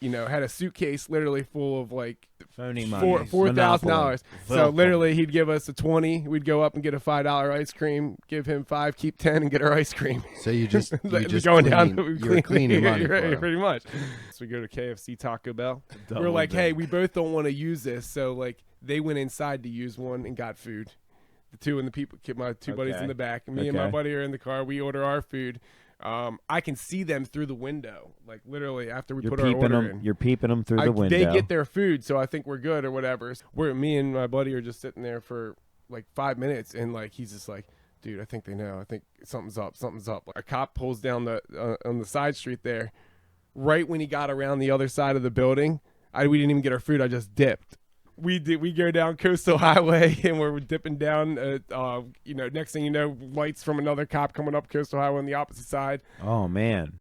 had a suitcase literally full of like phony money, $4,000. So literally, he'd give us a 20. We'd go up and get a $5 ice cream. Give him 5, keep 10, and get our ice cream. So you just you're cleaning money for him. pretty much. So we go to KFC, Taco Bell. We're like, hey, we both don't want to use this. So like, they went inside to use one and got food. The two and the people, my two buddies in the back. Me and my buddy are in the car. We order our food. I can see them through the window, like literally after we put our order in. You're peeping them through the window. They get their food, so I think we're good or whatever. Me and my buddy are just sitting there for like 5 minutes, and like he's just like, dude, I think they know. I think something's up. Something's up. A cop pulls down on the side street there. Right when he got around the other side of the building, we didn't even get our food. I just dipped. We go down Coastal Highway and we're dipping down. Next thing you know, lights from another cop coming up Coastal Highway on the opposite side. Oh man.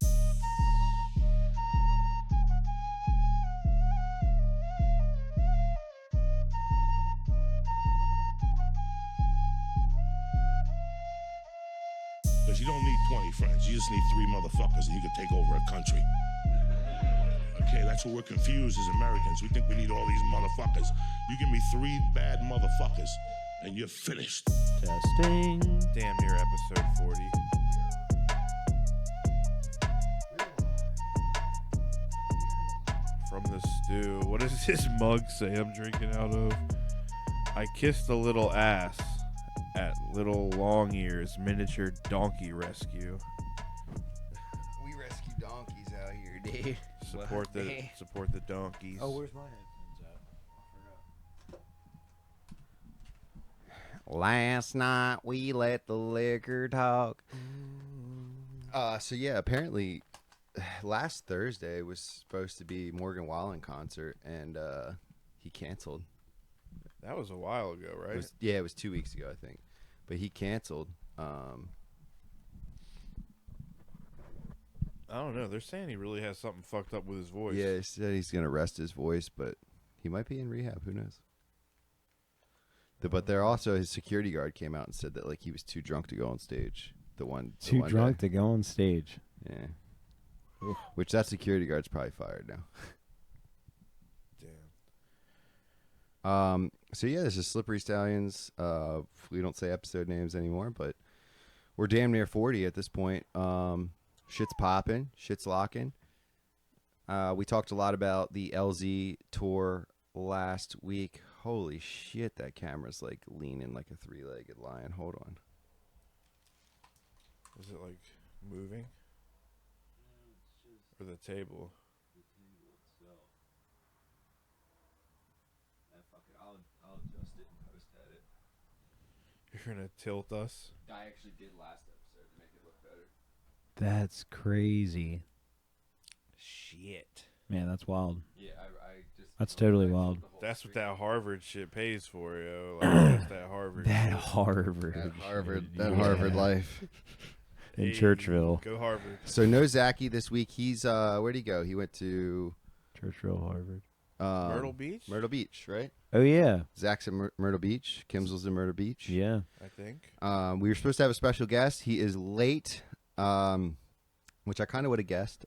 Because you don't need 20 friends. You just need 3 motherfuckers and you can take over a country. Okay, that's what we're confused as Americans. We think we need all these motherfuckers. You give me 3 bad motherfuckers, and you're finished. Testing. Damn near episode 40. From the stew. What does this mug say I'm drinking out of? I kissed a little ass at Little Long Ears Miniature Donkey Rescue. We rescue donkeys out here, dude. Support the donkeys. Oh, where's my headphones at? I forgot. Last night we let the liquor talk. So yeah, apparently last Thursday was supposed to be Morgan Wallen concert, and he canceled. That was a while ago, right? It was 2 weeks ago, I think. But he canceled. I don't know. They're saying he really has something fucked up with his voice. Yeah, he said he's going to rest his voice, but he might be in rehab. Who knows? But there also, his security guard came out and said that like he was too drunk to go on stage. Too drunk to go on stage. Yeah. Oof. Which that security guard's probably fired now. Damn. So yeah, this is Slippery Stallions. We don't say episode names anymore, but we're damn near 40 at this point. Shit's popping. Shit's locking. We talked a lot about the LZ tour last week. Holy shit, that camera's like leaning like a 3-legged lion. Hold on. Is it like moving? Or the table? The table itself. Fuck it. I'll adjust it and post edit. You're gonna tilt us? I actually did last episode to make it look better. That's crazy. Shit. Man, that's wild. Yeah, I just. That's totally wild. That's what that Harvard shit pays for, yo. Like, that's that Harvard That shit. Harvard. That Harvard life. In Hey, Churchville. Go Harvard. So no Zachy this week. He's where'd he go? He went to Churchville, Harvard. Myrtle Beach? Myrtle Beach, right? Oh, yeah. Zach's at Myrtle Beach. Kimsel's in Myrtle Beach. Yeah. I think. We were supposed to have a special guest. He is late, which I kind of would have guessed.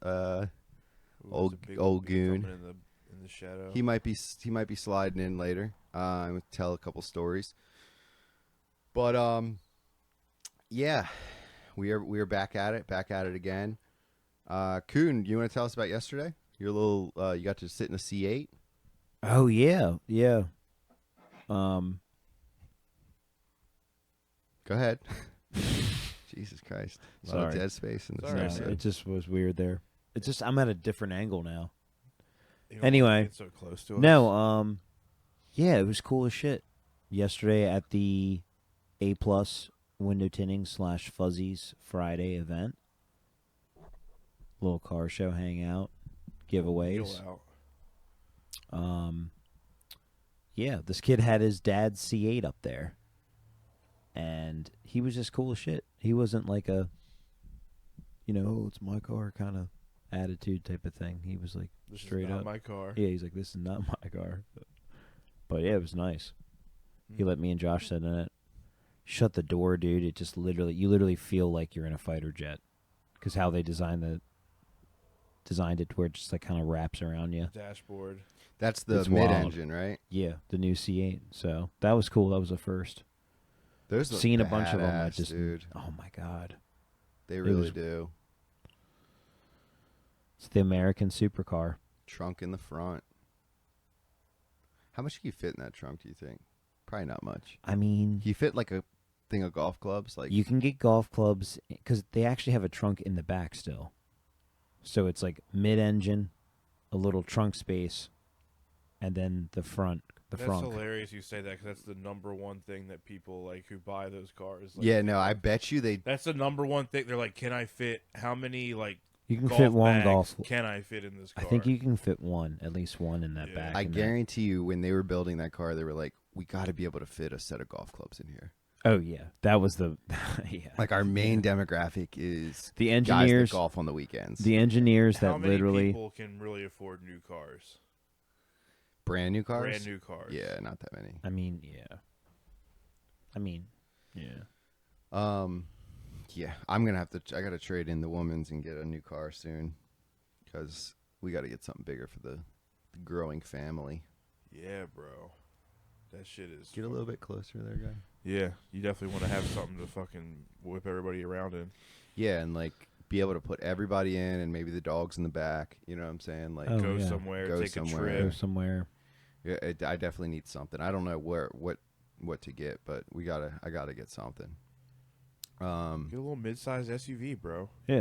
Old Goon. In the shadow. He might be sliding in later. And tell a couple stories. But yeah, we are back at it again. Goon, you want to tell us about yesterday? Your little you got to sit in a C8. Oh, yeah. Yeah. Go ahead. Jesus Christ. A lot of dead space in this episode. It just was weird there. It's just I'm at a different angle now. You don't Anyway. wanna get so close to us. No, yeah, it was cool as shit. Yesterday at the A+ window tinting / Fuzzies Friday event. Little car show hangout. Giveaways. Chill out. Yeah, this kid had his dad's C8 up there. And he was just cool as shit. He wasn't like a, oh, it's my car kind of attitude type of thing. He was like This straight is not up. my car. Yeah, he's like, this is not my car. But yeah, it was nice. He let me and Josh sit in it. Shut the door, dude. It just you literally feel like you're in a fighter jet. Because how they designed designed it to where it just like kind of wraps around you. Dashboard. That's the It's wild. mid-engine, right? Yeah, the new C8. So that was cool. That was the first. Those look Seen a bunch of them. I badass, just, dude. oh my god, They really was- do. it's the American supercar. Trunk in the front. How much can you fit in that trunk, do you think? Probably not much. I mean, Can you fit like a thing of golf clubs? Like you can get golf clubs because they actually have a trunk in the back still. So it's like mid-engine, a little trunk space, and then the front. That's frunk. hilarious you say that because that's the number one thing that people like who buy those cars. Like, Yeah, no, I bet you they That's the number one thing. They're like, can I fit? How many like You can golf fit one bags golf. can I fit in this I car? think you can fit one, at least one in that Yeah. back. I and guarantee you when they were building that car, they were like, we got to be able to fit a set of golf clubs in here. Oh yeah, that was the yeah. Like our main demographic is The guys engineers, that golf on the weekends. the engineers How that many literally. people can really afford new cars? Brand new cars? Brand new cars. Yeah, not that many. I mean, yeah. I mean, yeah. Yeah, I'm going to have to, I got to trade in the woman's and get a new car soon because we got to get something bigger for the growing family. Yeah, bro. That shit is. Get a little bit closer there, guy. Yeah, you definitely want to have something to fucking whip everybody around in. Yeah, and like be able to put everybody in and maybe the dogs in the back. You know what I'm saying? Like, Oh, Go yeah. somewhere, Go take somewhere. a Go trip. somewhere. yeah, I definitely need something. I don't know what to get, but I gotta get something. Get a little mid-sized SUV, bro. Yeah.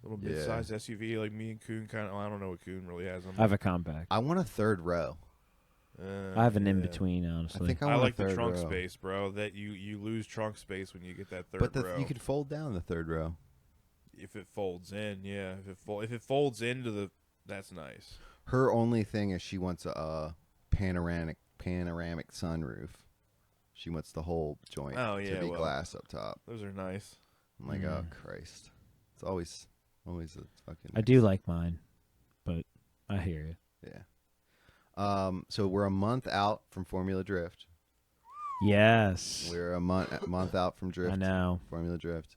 A little Yeah. mid-sized SUV like me and Coon kind of. I don't know what Coon really has. I have a compact. I want a third row. I have an in yeah. between, honestly. I think I I want like a third the trunk row. space, bro. That you lose trunk space when you get that third But row. you could fold down the third row. If it folds in, yeah. If it folds into the, that's nice. Her only thing is she wants a panoramic sunroof. She wants the whole joint Oh, to yeah, be well. glass up top. Those are nice. I'm like, oh Christ! It's always a fucking. I do like mine, but I hear you. Yeah. So we're a month out from Formula Drift. Yes. We're a month out from Drift. I know. Formula Drift.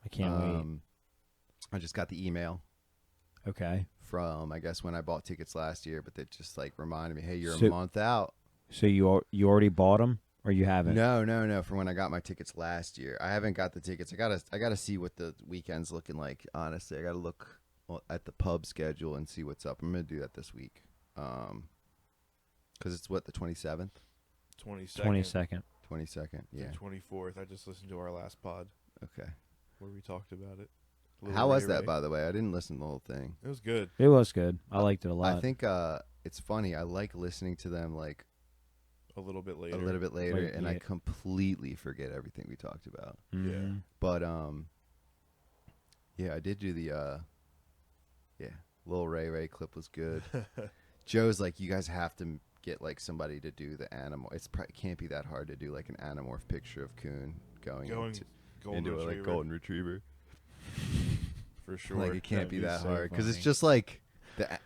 I can't wait. I just got the email Okay. from I guess when I bought tickets last year, but they just like reminded me, hey, you're So- a month out. So you already bought them, or you haven't? No. From when I got my tickets last year, I haven't got the tickets. I gotta see what the weekend's looking like. Honestly, I gotta look at the pub schedule and see what's up. I'm gonna do that this week, because it's what the 27th, 22nd. 22nd. Yeah. 24th. I just listened to our last pod Okay. where we talked about it. Little How was Ray that, Ray. by the way? I didn't listen to the whole thing. It was good. It was good. I liked it a lot. I think it's funny. I like listening to them like A little bit later. a little bit later, Like, and I yeah. completely forget everything we talked about. Mhm. But yeah, I did do the Lil Ray clip was good. Joe's like, you guys have to get like somebody to do the animal. It can't be that hard to do like an anamorph picture of Coon going into golden a like retriever, golden retriever. for sure. Like it can't That'd be be that so hard because it's funny. just like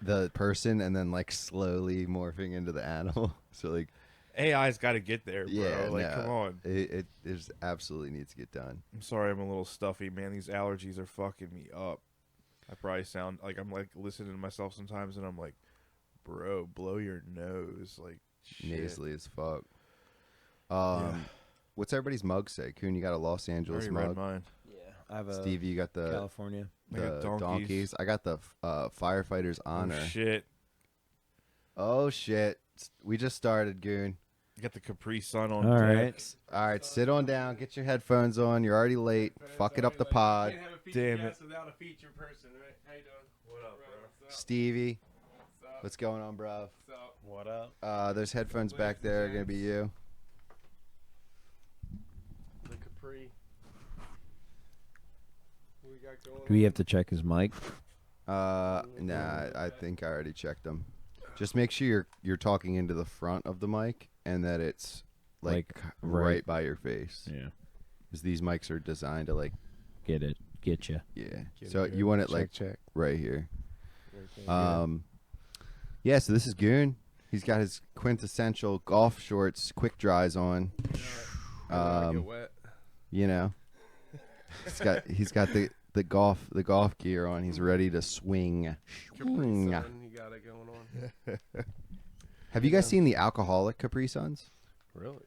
the person and then like slowly morphing into the animal. So like AI's got to get there, bro. yeah, like, no, come on. it is absolutely needs to get done. I'm sorry, I'm a little stuffy, man. These allergies are fucking me up. I probably sound like I'm like listening to myself sometimes, and I'm like, bro, blow your nose, like shit. Nasally as fuck. Yeah. What's everybody's mug say? Coon, you got a Los I Angeles already read mug. mine. Yeah. I have a Stevie, you got the California. I got donkeys. I got the firefighter's honor. Oh shit! Oh shit! We just started, Goon. I got the Capri Sun on. All deck. right. All right, sit on down. Get your headphones on. You're already late. Fucking up the pod. Can't have a feature Damn guest without a feature person, right? How you doing? What up, bro? Stevie, What's up? what's going on, bro? What's up? What up? Those headphones back there are gonna be you. The Capri. What we got going Do we have to check his mic? Nah, I think I already checked them. Just make sure you're talking into the front of the mic and that it's like right, right- by your face. Yeah. Because these mics are designed to like Get it. Get you. yeah. Get So it, you want it check, like check. right here. Yeah. Yeah. So this is Goon. He's got his quintessential golf shorts, quick dries on. Get Um, wet. You know, he's got the the golf gear on. He's ready to swing. Capri Sun, you got it going on. Have you guys seen the alcoholic Capri Suns? Really?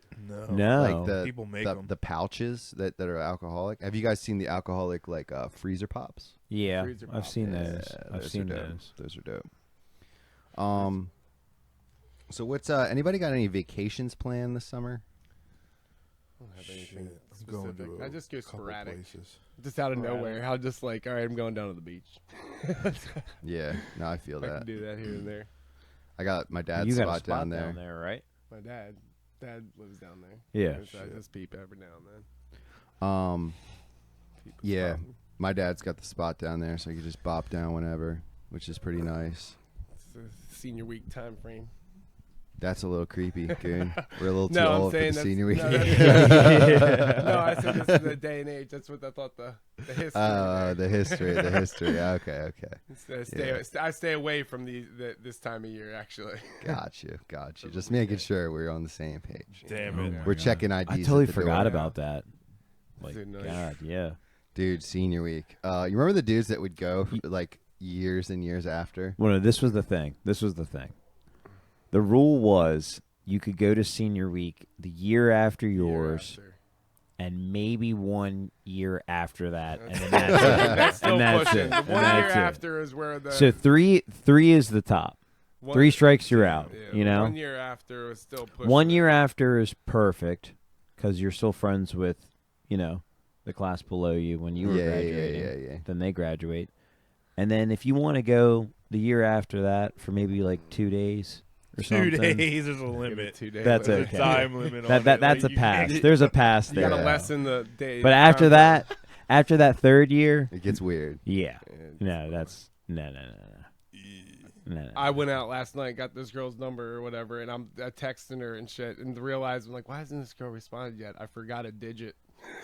No. Like the People make the, 'em. the pouches that are alcoholic. Have you guys seen the alcoholic like freezer pops? Yeah, Freezer I've pop. seen Yeah, those. I've seen are dope. those. Those are dope. So what's anybody got any vacations planned this summer? I don't have anything Shit, I'm going specific. to I just go couple sporadic. places. Just out of Sporadic. nowhere. I'll just like, all right, I'm going down to the beach. Yeah, no, I feel I that. can do that here and there. I got my dad's You got a spot spot down there. right? My dad lives down there. Yeah. So I just peep every now and then. Peep a Yeah, spot. my dad's got the spot down there, so you can just bop down whenever, which is pretty nice. It's a senior week time frame. That's a little creepy, Goon. We're a little too No, I'm old for saying the that's senior week. No, no, I said this is the day and age. That's what I thought the history. The history. Okay. I stay away from this time of year. Actually, Got you. Just making sure we're on the same page. Damn Oh it. my We're God. checking IDs. I at totally the forgot door. about that. Like, Dude, nice. God, yeah. Dude, senior week. You remember the dudes that would go for, like years and years after? Well, no, this was the thing. The rule was you could go to senior week the year after yours, Year after. and maybe 1 year after that, and then That's that's it. That's still And that's pushing. it. The And 1 year that's it. after is where the So three is the top. 3 strikes, you're out. Yeah, You know, 1 year after is still pushing. 1 year after is perfect because you're still friends with, the class below you when you were graduating. Yeah. Then they graduate, and then if you want to go the year after that for maybe like 2 days or 2 something, days. There's a Give it limit. 2 days. That's There's okay. a time limit. on that's it. Like, a you pass. can't- There's a pass You there. gotta Yeah. lessen the day. But after that 3rd year, It gets weird. yeah, no, that's no. I went out last night, got this girl's number or whatever, and I'm texting her and shit, and realized I'm like, why hasn't this girl responded yet? I forgot a digit.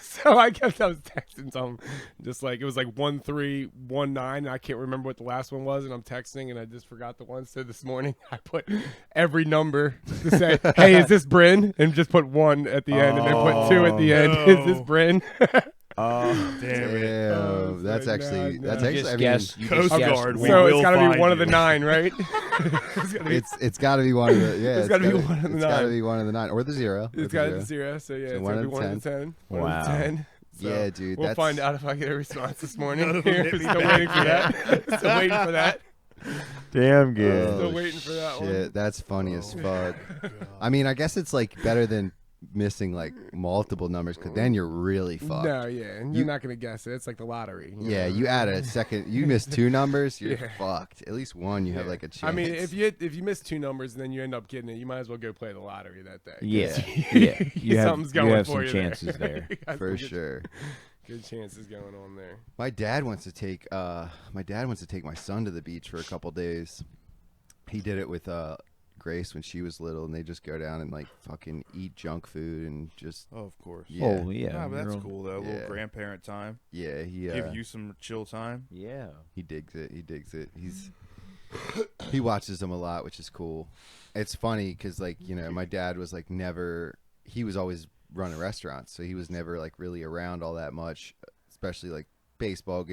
So I was texting some, just like it was like 1319. And I can't remember what the last one was, and I'm texting, and I just forgot the one. So this morning I put every number to say, "Hey, is this Bryn?" and just put 1 at the end, and then put 2 at the end. no. Is this Bryn? Damn it. Damn, that's so actually no. that's You actually. I mean, Coast Guard. We So will it's got to find be one of you. the 9, right? It's gotta be, it's got to be one of the It's gotta be one of the It's got to 9. be one of the 9 or the 0. It's got a 0, so yeah, So it's 1 gonna be out of 1 out of 10. 1 out of Wow. 10. So Yeah, dude, We'll that's- find out if I get a response this morning. None of them Here. hit me Still back waiting for yet. that. Still waiting for that. Damn good. Still waiting for that one. Shit, that's funny as fuck. I mean, I guess it's like better than missing like multiple numbers because then you're really fucked. No, yeah, and you're not gonna guess it. It's like the lottery. Yeah, know? you add a second. You miss 2 numbers, you're Yeah. fucked. At least 1, you have Yeah. like a chance. I mean, if you miss 2 numbers and then you end up getting it, you might as well go play the lottery that day. 'Cause Yeah, yeah. You have, something's you going have for some you chances there. there. You got for some good- sure. Good chances going on there. My dad wants to take my son to the beach for a couple days. He did it with Grace when she was little, and they just go down and like fucking eat junk food and just Oh, of course. yeah, Oh yeah, Nah, but that's you're- cool though. A Yeah. little grandparent time. yeah. He Give you some chill time. Yeah. he digs it. He watches them a lot, which is cool. It's funny because like my dad was like he was always running restaurants, so he was never like really around all that much, especially like baseball,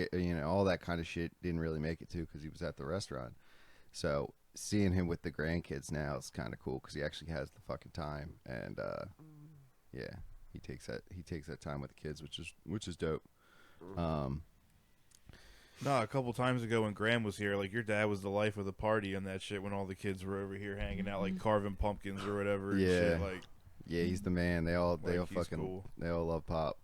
all that kind of shit didn't really make it to because he was at the restaurant. So seeing him with the grandkids now is kind of cool because he actually has the fucking time, and yeah, he takes that time with the kids, which is dope. No, a couple times ago when Graham was here, like your dad was the life of the party on that shit when all the kids were over here hanging out, like carving pumpkins or whatever. And Yeah. shit. Like Yeah, he's the man. They all Like, he's fucking cool. they all love Pop.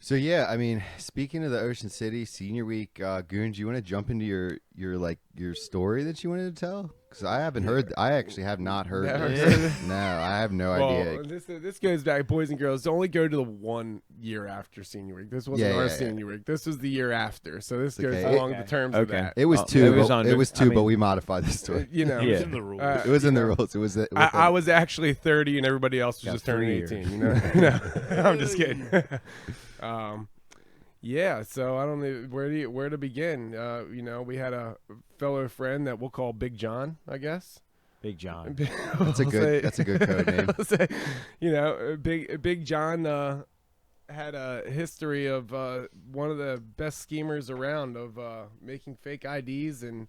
So yeah, I mean, speaking of the Ocean City Senior Week, Goon, do you want to jump into your story that you wanted to tell? Because I haven't heard. I actually have not heard Never this. heard it? No, I have no Well, idea. this goes back, boys and girls. Only go to the 1 year after senior week. This wasn't Yeah, our yeah, yeah. senior week. This was the year after. So this goes Okay. along the terms of Okay. that. It was Oh, 2. it was but, on- it was I 2, but mean- we modified the story. You know, it Yeah. was in the rules. It was in the rules. It was. I was actually 30 and everybody else was Got just turning 3 18. You know, no, I'm just kidding. Yeah, so I don't know where to begin. We had a fellow friend that we'll call Big John, I guess. Big John. That's a good code name. We'll say, Big John had a history of one of the best schemers around of making fake IDs, and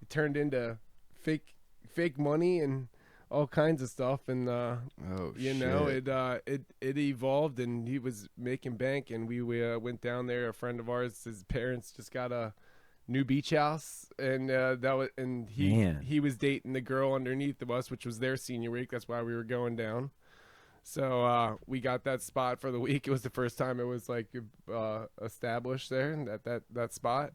it turned into fake money and all kinds of stuff. And you know, it evolved, and he was making bank. And we went down there. A friend of ours, his parents just got a new beach house, and he was dating the girl underneath of us, which was their senior week. That's why we were going down. So we got that spot for the week. It was the first time it was like established there at that spot.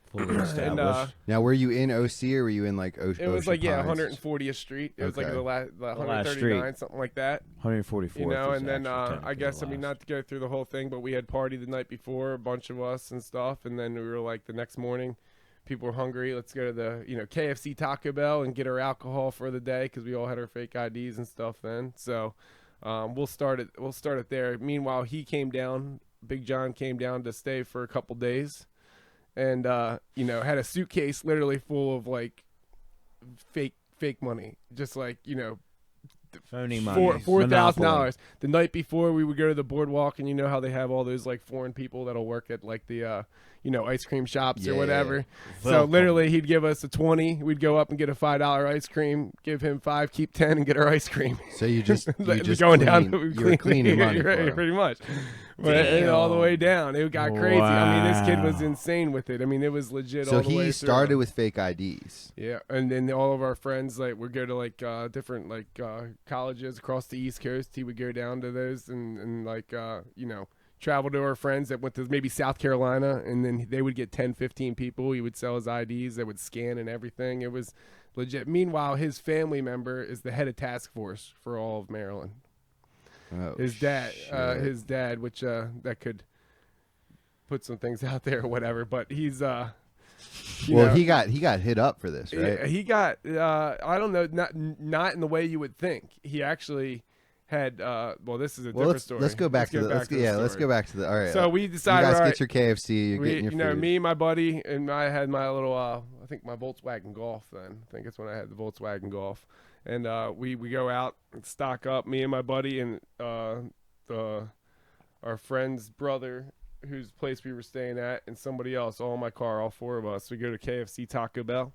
Fully established. Now, were you in OC or were you in like Ocean? It was like Pines? 140th Street. It was like Okay. the 139, something like that. 144. You know, and then I guess, I mean, not to go through the whole thing, but we had party the night before, a bunch of us and stuff, and then we were like the next morning, people were hungry. Let's go to the KFC, Taco Bell, and get our alcohol for the day because we all had our fake IDs and stuff then. So we'll start it there. Meanwhile, he came down. Big John came down to stay for a couple days, and had a suitcase literally full of like fake money, just like phony money. $4,000. The night before, we would go to the boardwalk, and you know how they have all those like foreign people that'll work at like the ice cream shops or whatever. So literally, he'd give us a 20. We'd go up and get a $5 ice cream, give him 5, keep 10, and get our ice cream. So you just going down. You were cleaning money, right, pretty much. But and all the way down, it got crazy. I mean, this kid was insane with it. I mean, it was legit. So all the way through. he started with fake IDs. Yeah, and then all of our friends would go to like different colleges across the East Coast. He would go down to those and travel to our friends that went to maybe South Carolina, and then they would get 10, 15 people. He would sell his IDs that would scan and everything. It was legit. Meanwhile, his family member is the head of task force for all of Maryland. Oh, his dad, which that could put some things out there or whatever, but he's he got hit up for this, right? He got I don't know, not in the way you would think. He actually had this is a different story. Let's go back to the all right. So we decided, you guys get your KFC, you're getting your food. Me and my buddy, and I had my little I think my Volkswagen Golf then. I think it's when I had the Volkswagen Golf. And we go out and stock up, me and my buddy and our friend's brother, whose place we were staying at, and somebody else, all in my car, all four of us. We go to KFC, Taco Bell.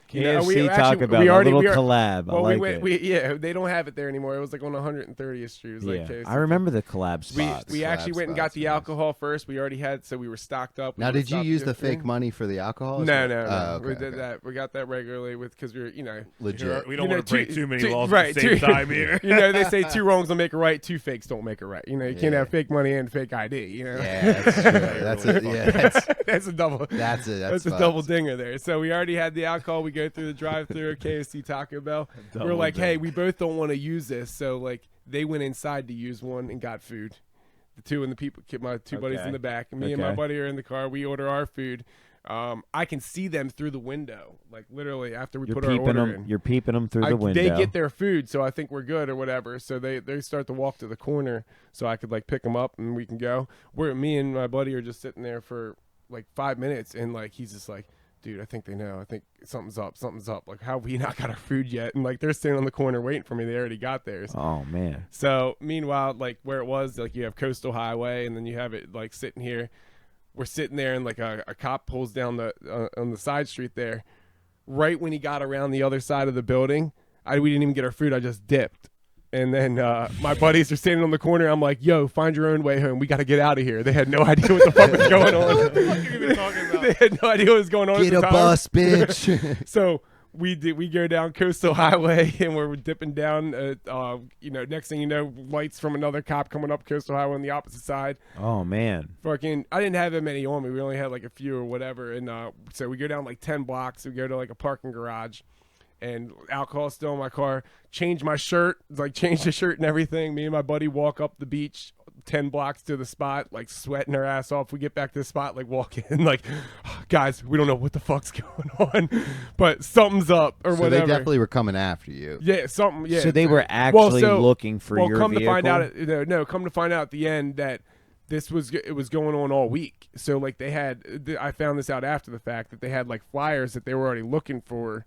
KFC, Taco Bell, a little collab. Well, I like it. They don't have it there anymore. It was like on 130th Street. It was like KFC. I remember the collab spots. We actually went and got the alcohol first. We already had, so we were stocked up. Now, did you use the fake money for the alcohol? No. Okay, we did that. We got that regularly because we were, legit. We don't want to break too many laws right, at the same time here. They say 2 wrongs don't make a right, 2 fakes don't make a right. You can't have fake money and fake ID. Yeah, that's true. That's a double. That's a double dinger there. So we already had the alcohol. We go through the drive-through at KFC, Taco Bell. We're like, hey, we both don't want to use this. So like, they went inside to use one and got food. The two and the people, my two buddies in the back, and me and my buddy are in the car. We order our food. I can see them through the window, like literally after we put our order in. You're peeping them through the window. They get their food, so I think we're good or whatever. So they start to walk to the corner, so I could like pick them up and we can go. Me and my buddy are just sitting there for like 5 minutes, and like he's just like, dude, I think they know. I think something's up. Like, how have we not got our food yet? And like they're sitting on the corner waiting for me. They already got theirs. Oh man. So meanwhile, like where it was, like you have Coastal Highway, and then you have it like sitting here. We're sitting there, and like a cop pulls down on the side street there. Right when he got around the other side of the building, we didn't even get our food. I just dipped. And then my buddies are standing on the corner. I'm like, yo, find your own way home. We got to get out of here. They had no idea what the fuck was going on. What the fuck are you even talking about? They had no idea what was going on. Get a bus, bitch. So we go down Coastal Highway, and we're dipping down. Next thing you know, lights from another cop coming up Coastal Highway on the opposite side. Oh man. Fucking, I didn't have that many on me. We only had like a few or whatever. And so we go down like 10 blocks. We go to like a parking garage. And alcohol still in my car. Change my shirt, change the shirt and everything. Me and my buddy walk up the beach 10 blocks to the spot, like sweating our ass off. We get back to the spot, like walk in, like, oh, guys, we don't know what the fuck's going on, but something's up or whatever. So they definitely were coming after you. Yeah, something. Yeah. So they were actually looking for your come vehicle? To find out, come to find out at the end that it was going on all week. So like I found this out after the fact that they had like flyers that they were already looking for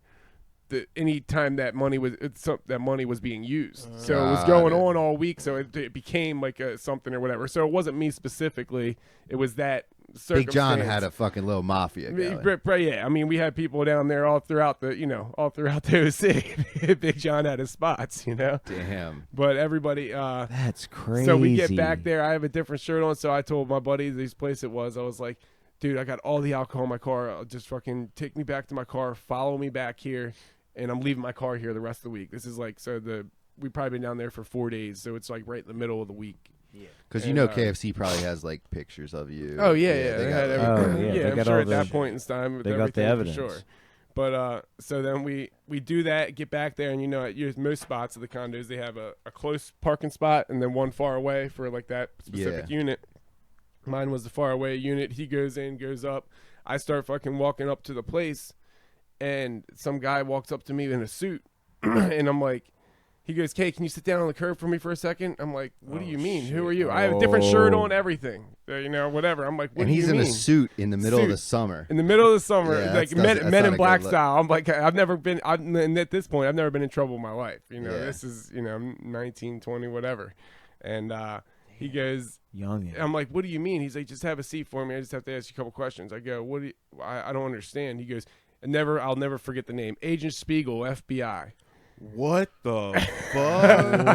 any time that money was being used. So it was going on all week. So it became like something or whatever. So it wasn't me specifically. It was that Big John circumstance. had a fucking little mafia going. Yeah, I mean, we had people down there all throughout the OC. Big John had his spots, Damn. But everybody, That's crazy. so we get back there. I have a different shirt on, so I told my buddy this place it was. I was like, dude, I got all the alcohol in my car. Just fucking take me back to my car, follow me back here, and I'm leaving my car here the rest of the week. This is like we've probably been down there for 4 days, so it's like right in the middle of the week. Because KFC probably has like pictures of you. Oh yeah. They had got, everything. they I'm got sure all at that the- point in time, they got the evidence. for sure. But so then we do that, get back there, and at most spots of the condos they have a close parking spot and then one far away for like that specific unit. Mine was the far away unit. He goes in, goes up. I start fucking walking up to the place, and some guy walks up to me in a suit, and I'm like, he goes, "Kay, can you sit down on the curb for me for a second?" I'm like, "What do you mean? Who are you?" I have a different shirt on, everything, whatever. I'm like, "What and do he's you in mean?" a suit in the middle of the summer. In the middle of the summer, Yeah, like that's men not in a black good look. style. I'm like, I've never been, and at this point, I've never been in trouble in my life. Yeah. This is, I'm 19, 20, whatever. And he goes, Young. I'm like, "What do you mean?" He's like, "Just have a seat for me. I just have to ask you a couple questions." I go, "What do you, I don't understand." He goes, I'll never forget the name. Agent Spiegel, FBI. What the fuck?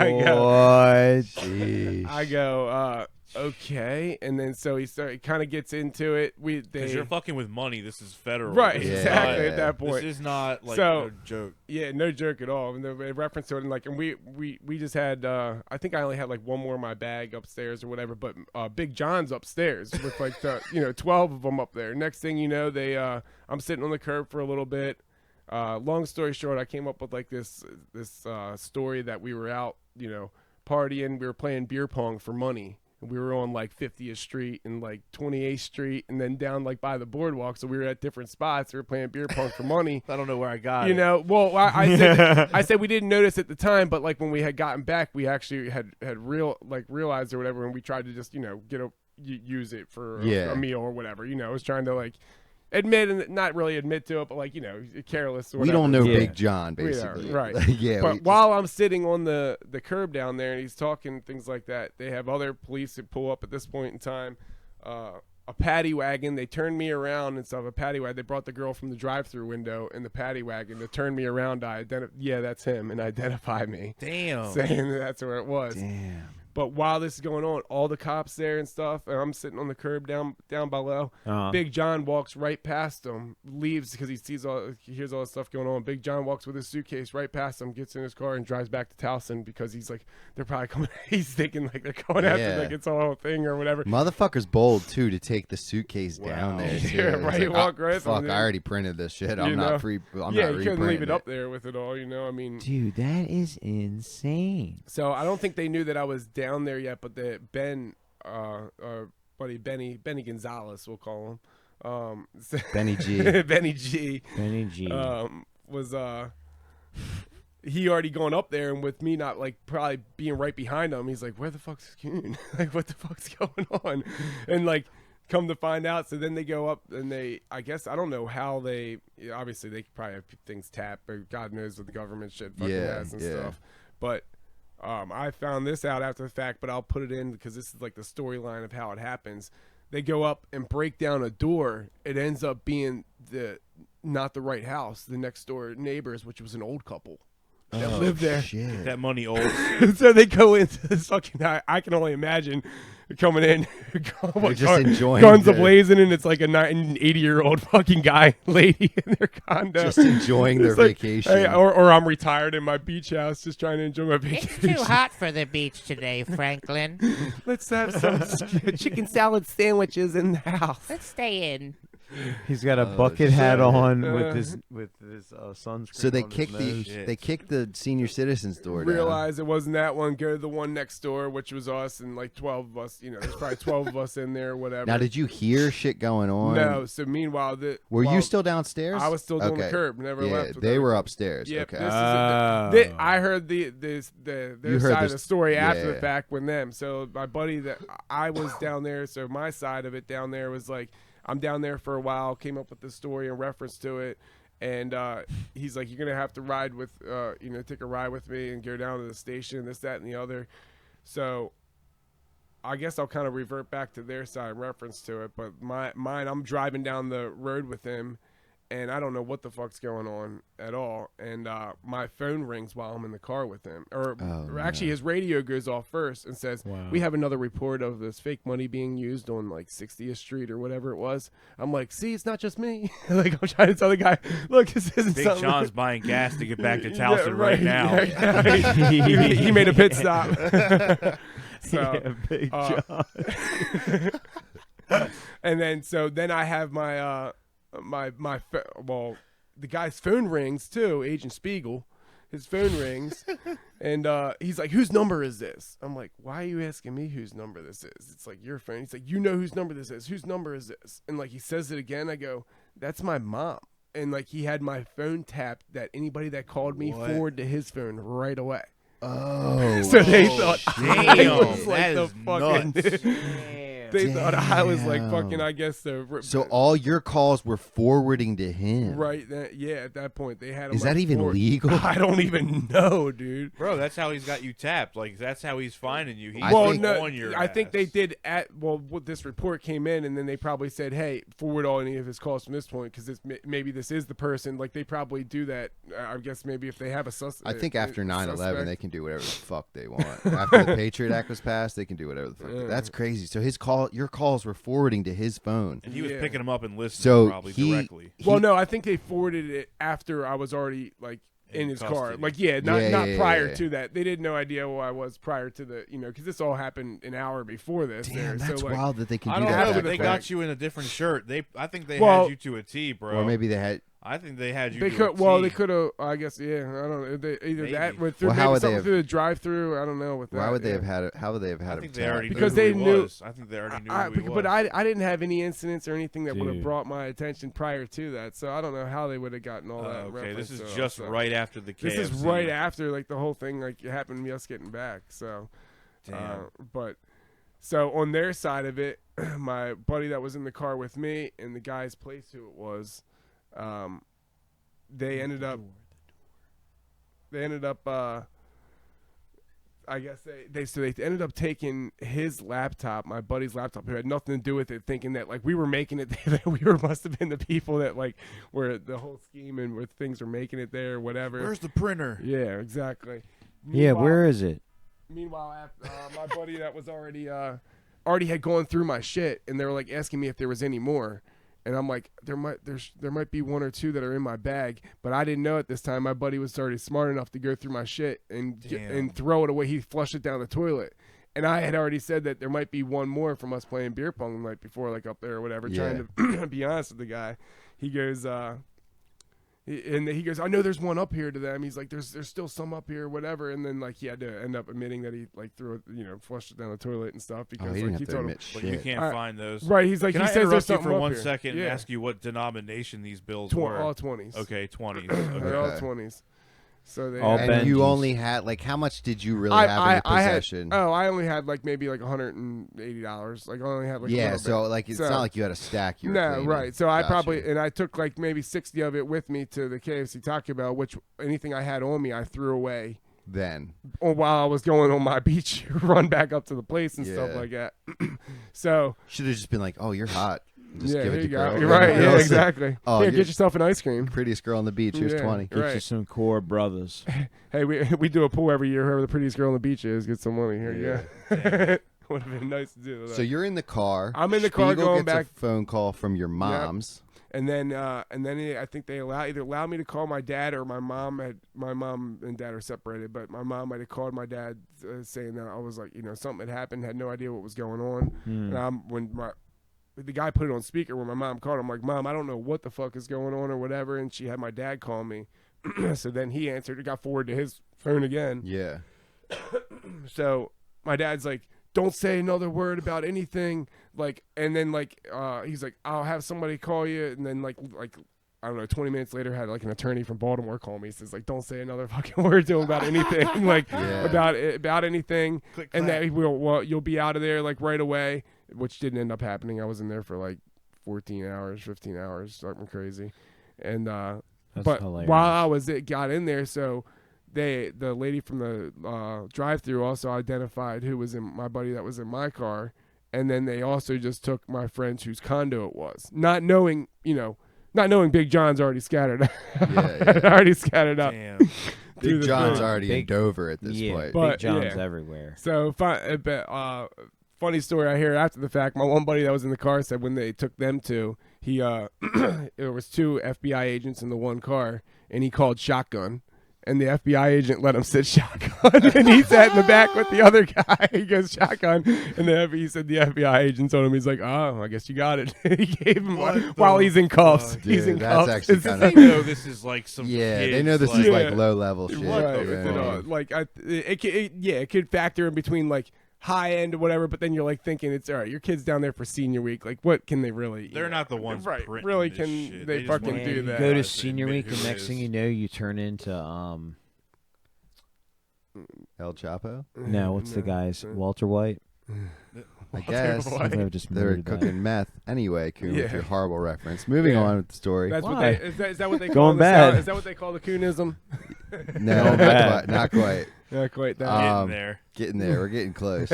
I go, okay. And then so he kind of gets into it. Because you're fucking with money. This is federal. Right, This is exactly, not- at that point. This is not like So- a joke. Yeah, no joke at all. And the reference to it, and we just had, I think I only had like one more in my bag upstairs or whatever, but Big John's upstairs with like 12 of them up there. Next thing you know, I'm sitting on the curb for a little bit. Long story short, I came up with like this story that we were out, partying. We were playing beer pong for money. We were on like 50th Street and like 28th Street, and then down like by the boardwalk. So we were at different spots. We were playing beer pong for money. I don't know where I got it. Well, I said we didn't notice at the time, but like when we had gotten back, we actually had realized or whatever, and we tried to just use it for a meal or whatever. I was trying to like admit and not really admit to it, but like careless. Or We whatever. don't know Yeah. Big John, We are, basically. right. Yeah. But while I'm sitting on the curb down there and he's talking things like that, they have other police that pull up at this point in time. A paddy wagon. They turned me around and stuff. A paddy wagon. They brought the girl from the drive-through window in the paddy wagon to turn me around. Yeah, that's him, and identify me, Damn. saying that that's where it was. Damn. But while this is going on, all the cops there and stuff, and I'm sitting on the curb down below. Big John walks right past him, leaves because he hears all this stuff going on. Big John walks with his suitcase right past him, gets in his car, and drives back to Towson because he's like, they're probably coming. He's thinking like they're going after like it's a whole thing or whatever. Motherfucker's bold too to take the suitcase down there. Too. Yeah, It's right, like, walk right fuck, from I there. already printed this shit. You I'm know? not free. I'm Yeah, not you couldn't leave reprinting it up there with it all. I mean, Dude, that is insane. so I don't think they knew that I was down there yet, but Ben, buddy Benny Gonzalez, we'll call him, Benny G. Benny G, Benny G. was he already gone up there, and with me not like probably being right behind him, he's like, "Where the fuck's Goon? Like, what the fuck's going on?" And like, come to find out, so then they go up and I guess I don't know how obviously they probably have things tapped, but God knows what the government shit fucking has and stuff, but. I found this out after the fact, but I'll put it in because this is like the storyline of how it happens. They go up and break down a door. It ends up being not the right house. The next door neighbors, which was an old couple that lived there. Shit. That money old. So they go into this fucking. I can only imagine coming in, just enjoying guns the- ablazing, and it's like a 80-year-old fucking guy, lady in their condo, Just enjoying their It's like, vacation. hey, or I'm retired in my beach house, just trying to enjoy my vacation. It's too hot for the beach today, Franklin. Let's have some chicken salad sandwiches in the house. Let's stay in. He's got a Oh, bucket hat shit. on with his sunscreen. So they on his kicked nose. they kicked the senior citizens door down. Realize it wasn't that one. Go to the one next door, which was us, and like 12 of us. There's probably 12 of us in there, or whatever. Now, did you hear shit going on? No. So meanwhile, Were you still downstairs? I was still doing the Okay. curb. Never Yeah, left. with they were everything. upstairs. Yeah, Okay. I heard their You heard side of this- the story after yeah. the fact with them. So my buddy that I was down there, so my side of it down there was like, I'm down there for a while, came up with the story in reference to it, And he's like, you're gonna have to ride with, take a ride with me and go down to the station, this, that, and the other. So I guess I'll kind of revert back to their side in reference to it. But mine, I'm driving down the road with him, and I don't know what the fuck's going on at all. And my phone rings while I'm in the car with him. Or actually, his radio goes off first and says, we have another report of this fake money being used on like 60th Street or whatever it was. I'm like, see, it's not just me. Like, I'm trying to tell the guy, look, this isn't Big something. Sean's buying gas to get back to Towson right now. Yeah, he made a pit stop. So, Big John. and then I have my the guy's phone rings too, Agent Spiegel. His phone rings, and he's like, whose number is this? I'm like, why are you asking me whose number this is? It's like your phone. He's like, you know whose number this is. Whose number is this? And like he says it again. I go, that's my mom. And like he had my phone tapped that anybody that called me forward to his phone right away. Oh, So they thought I was like that the is fucking. They thought I was like fucking. I guess the. so all your calls were forwarding to him, Right. Yeah. At that point, they had. Him Is that like even forward. legal? I don't even know, dude. Bro, that's how he's got you tapped. Like, that's how he's finding you. He's on your I think they ass. did this report came in, and then they probably said, "Hey, forward all any of his calls from this point, because maybe this is the person." Like they probably do that. I guess maybe if they have a suspect. I think after 9/11, they can do whatever the fuck they want. After the Patriot Act was passed, they can do whatever the fuck. That's crazy. So your calls were forwarding to his phone. And he was picking them up and listening So probably he- directly. Well, no, I think they forwarded it after I was already like in his car. custody. Like, not prior yeah. to that. They did no idea who I was prior to the, because this all happened an hour before this. Damn, there. that's So, like, wild that they can I do don't that. know, that but they quick. got you in a different shirt. I think they Well- had you to a T, bro. Or maybe they had. I think they had you They to could. a T. Well, they could have. I guess. Yeah. I don't know. Either that Maybe. went through. Well, Maybe how would they something have- through the drive-through. I don't know. With that. Why would they yeah. have had it? How would they have had I him think they tapped? already Because knew they who he knew- was. I think they already knew who he was. But I didn't have any incidents or anything that would have Dude. brought my attention prior to that. So I don't know how they would have gotten all that. Okay, this is reference to just it, so. right after the KFC. This is right after like the whole thing like it happened to me us getting back. So, Damn. but so on their side of it, my buddy that was in the car with me and the guy's place who it was, they ended up. I guess they ended up taking his laptop, my buddy's laptop, who had nothing to do with it, thinking that like we were making it there, that we must have been the people that like were the whole scheme and where things were making it there, or whatever. Where's the printer? Yeah, exactly. Yeah, where is it? Meanwhile, my buddy that was already had gone through my shit, and they were like asking me if there was any more, and I'm like, there might be one or two that are in my bag, but I didn't know at this time. My buddy was already smart enough to go through my shit and throw it away. He flushed it down the toilet, and I had already said that there might be one more from us playing beer pong the night before, like up there or whatever. Yeah. Trying to be honest with the guy, he goes. And he goes, I know there's one up here to them. He's like, there's still some up here, whatever. And then like he had to end up admitting that he like threw it, flushed it down the toilet and stuff because he like didn't he have to told him, admit But shit. you can't find those. right. He's like, Can he I says there's interrupt you something for up 1 here. second Yeah. and ask you what denomination these bills Tw- were? all 20s. Okay, 20s. They're all Okay. 20s. So they All And Benjis. you only had like how much did you really have in your possession? I only had like maybe like $180. Like I only had like a yeah, little so bit. like it's So- not like you had a stack. You were No, cleaning. right. So I Gotcha. probably I took like maybe 60 of it with me to the KFC Taco Bell, which anything I had on me I threw away then. while I was going on my beach run back up to the place and stuff Yeah. like that. So Should have just been like, "Oh, you're hot." Just yeah, give here it you to go. girl. You're right. Yeah, Girls, exactly. Oh, Here, you're- get yourself an ice cream. Prettiest girl on the beach. Here's Yeah. 20. Get you Right. some core brothers. Hey, we do a pool every year. Whoever the prettiest girl on the beach is, get some money. Here you go. Would have been nice to do that. So you're in the car. I'm in the car Spiegel going gets back- a phone call from your mom's. And then I think they either allowed me to call my dad or my mom. My mom and dad are separated, but my mom might have called my dad saying that I was like, something had happened, had no idea what was going on. And when the guy put it on speaker, when my mom called, I'm like, Mom, I don't know what the fuck is going on or whatever. And she had my dad call me. So then he answered. It got forwarded to his phone again. Yeah. So my dad's like, don't say another word about anything. Like, and then like, he's like, I'll have somebody call you. And then like, I don't know, 20 minutes later, had like an attorney from Baltimore call me. He says like, don't say another fucking word to him about anything, like Yeah. about anything. Click, And clack. that you'll be out of there like right away, which didn't end up happening. I was in there for like 14 hours, 15 hours, something crazy. And That's but hilarious. while I was got in there, so the lady from the drive-through also identified who was in my buddy that was in my car, and then they also just took my friend whose condo it was, not knowing Big John's already scattered. Yeah. already scattered out. Damn. through Big the John's through. already in Big- Dover at this yeah, point. But, Big John's yeah. everywhere. So funny story I hear after the fact. My one buddy that was in the car said when they took them to, he there was 2 FBI agents in the one car, and he called shotgun. And the FBI agent let him sit shotgun, and he sat in the back with the other guy. He goes shotgun, and he said the FBI agent told him, he's like, "Oh, I guess you got it." He gave him while he's in cuffs. fuck? He's in Dude, that's cuffs. actually It's- kinda- They know this is like some. Yeah, kids, they know this is like Yeah. low level shit. Right, you know you what I know, mean? like it could factor in between like high end or whatever, but then you're like thinking it's all right. Your kid's down there for senior week. Like, what can they really? They're not the ones right? printing Really, this can shit. they just fucking want do You that? go to guys senior admit week, who and it next thing is. you know, you turn into El Chapo? no, what's the guy's Walter White? I guess. White. They just They were murdered that. cooking meth. Anyway, Coon, with Yeah. your horrible reference. Moving Yeah. on with the story. That's what Why? is that what they call Going the bad. Is that what they call the Coonism? No, Going bad. not quite. Not quite that. Um, Getting there. Getting there. We're getting close.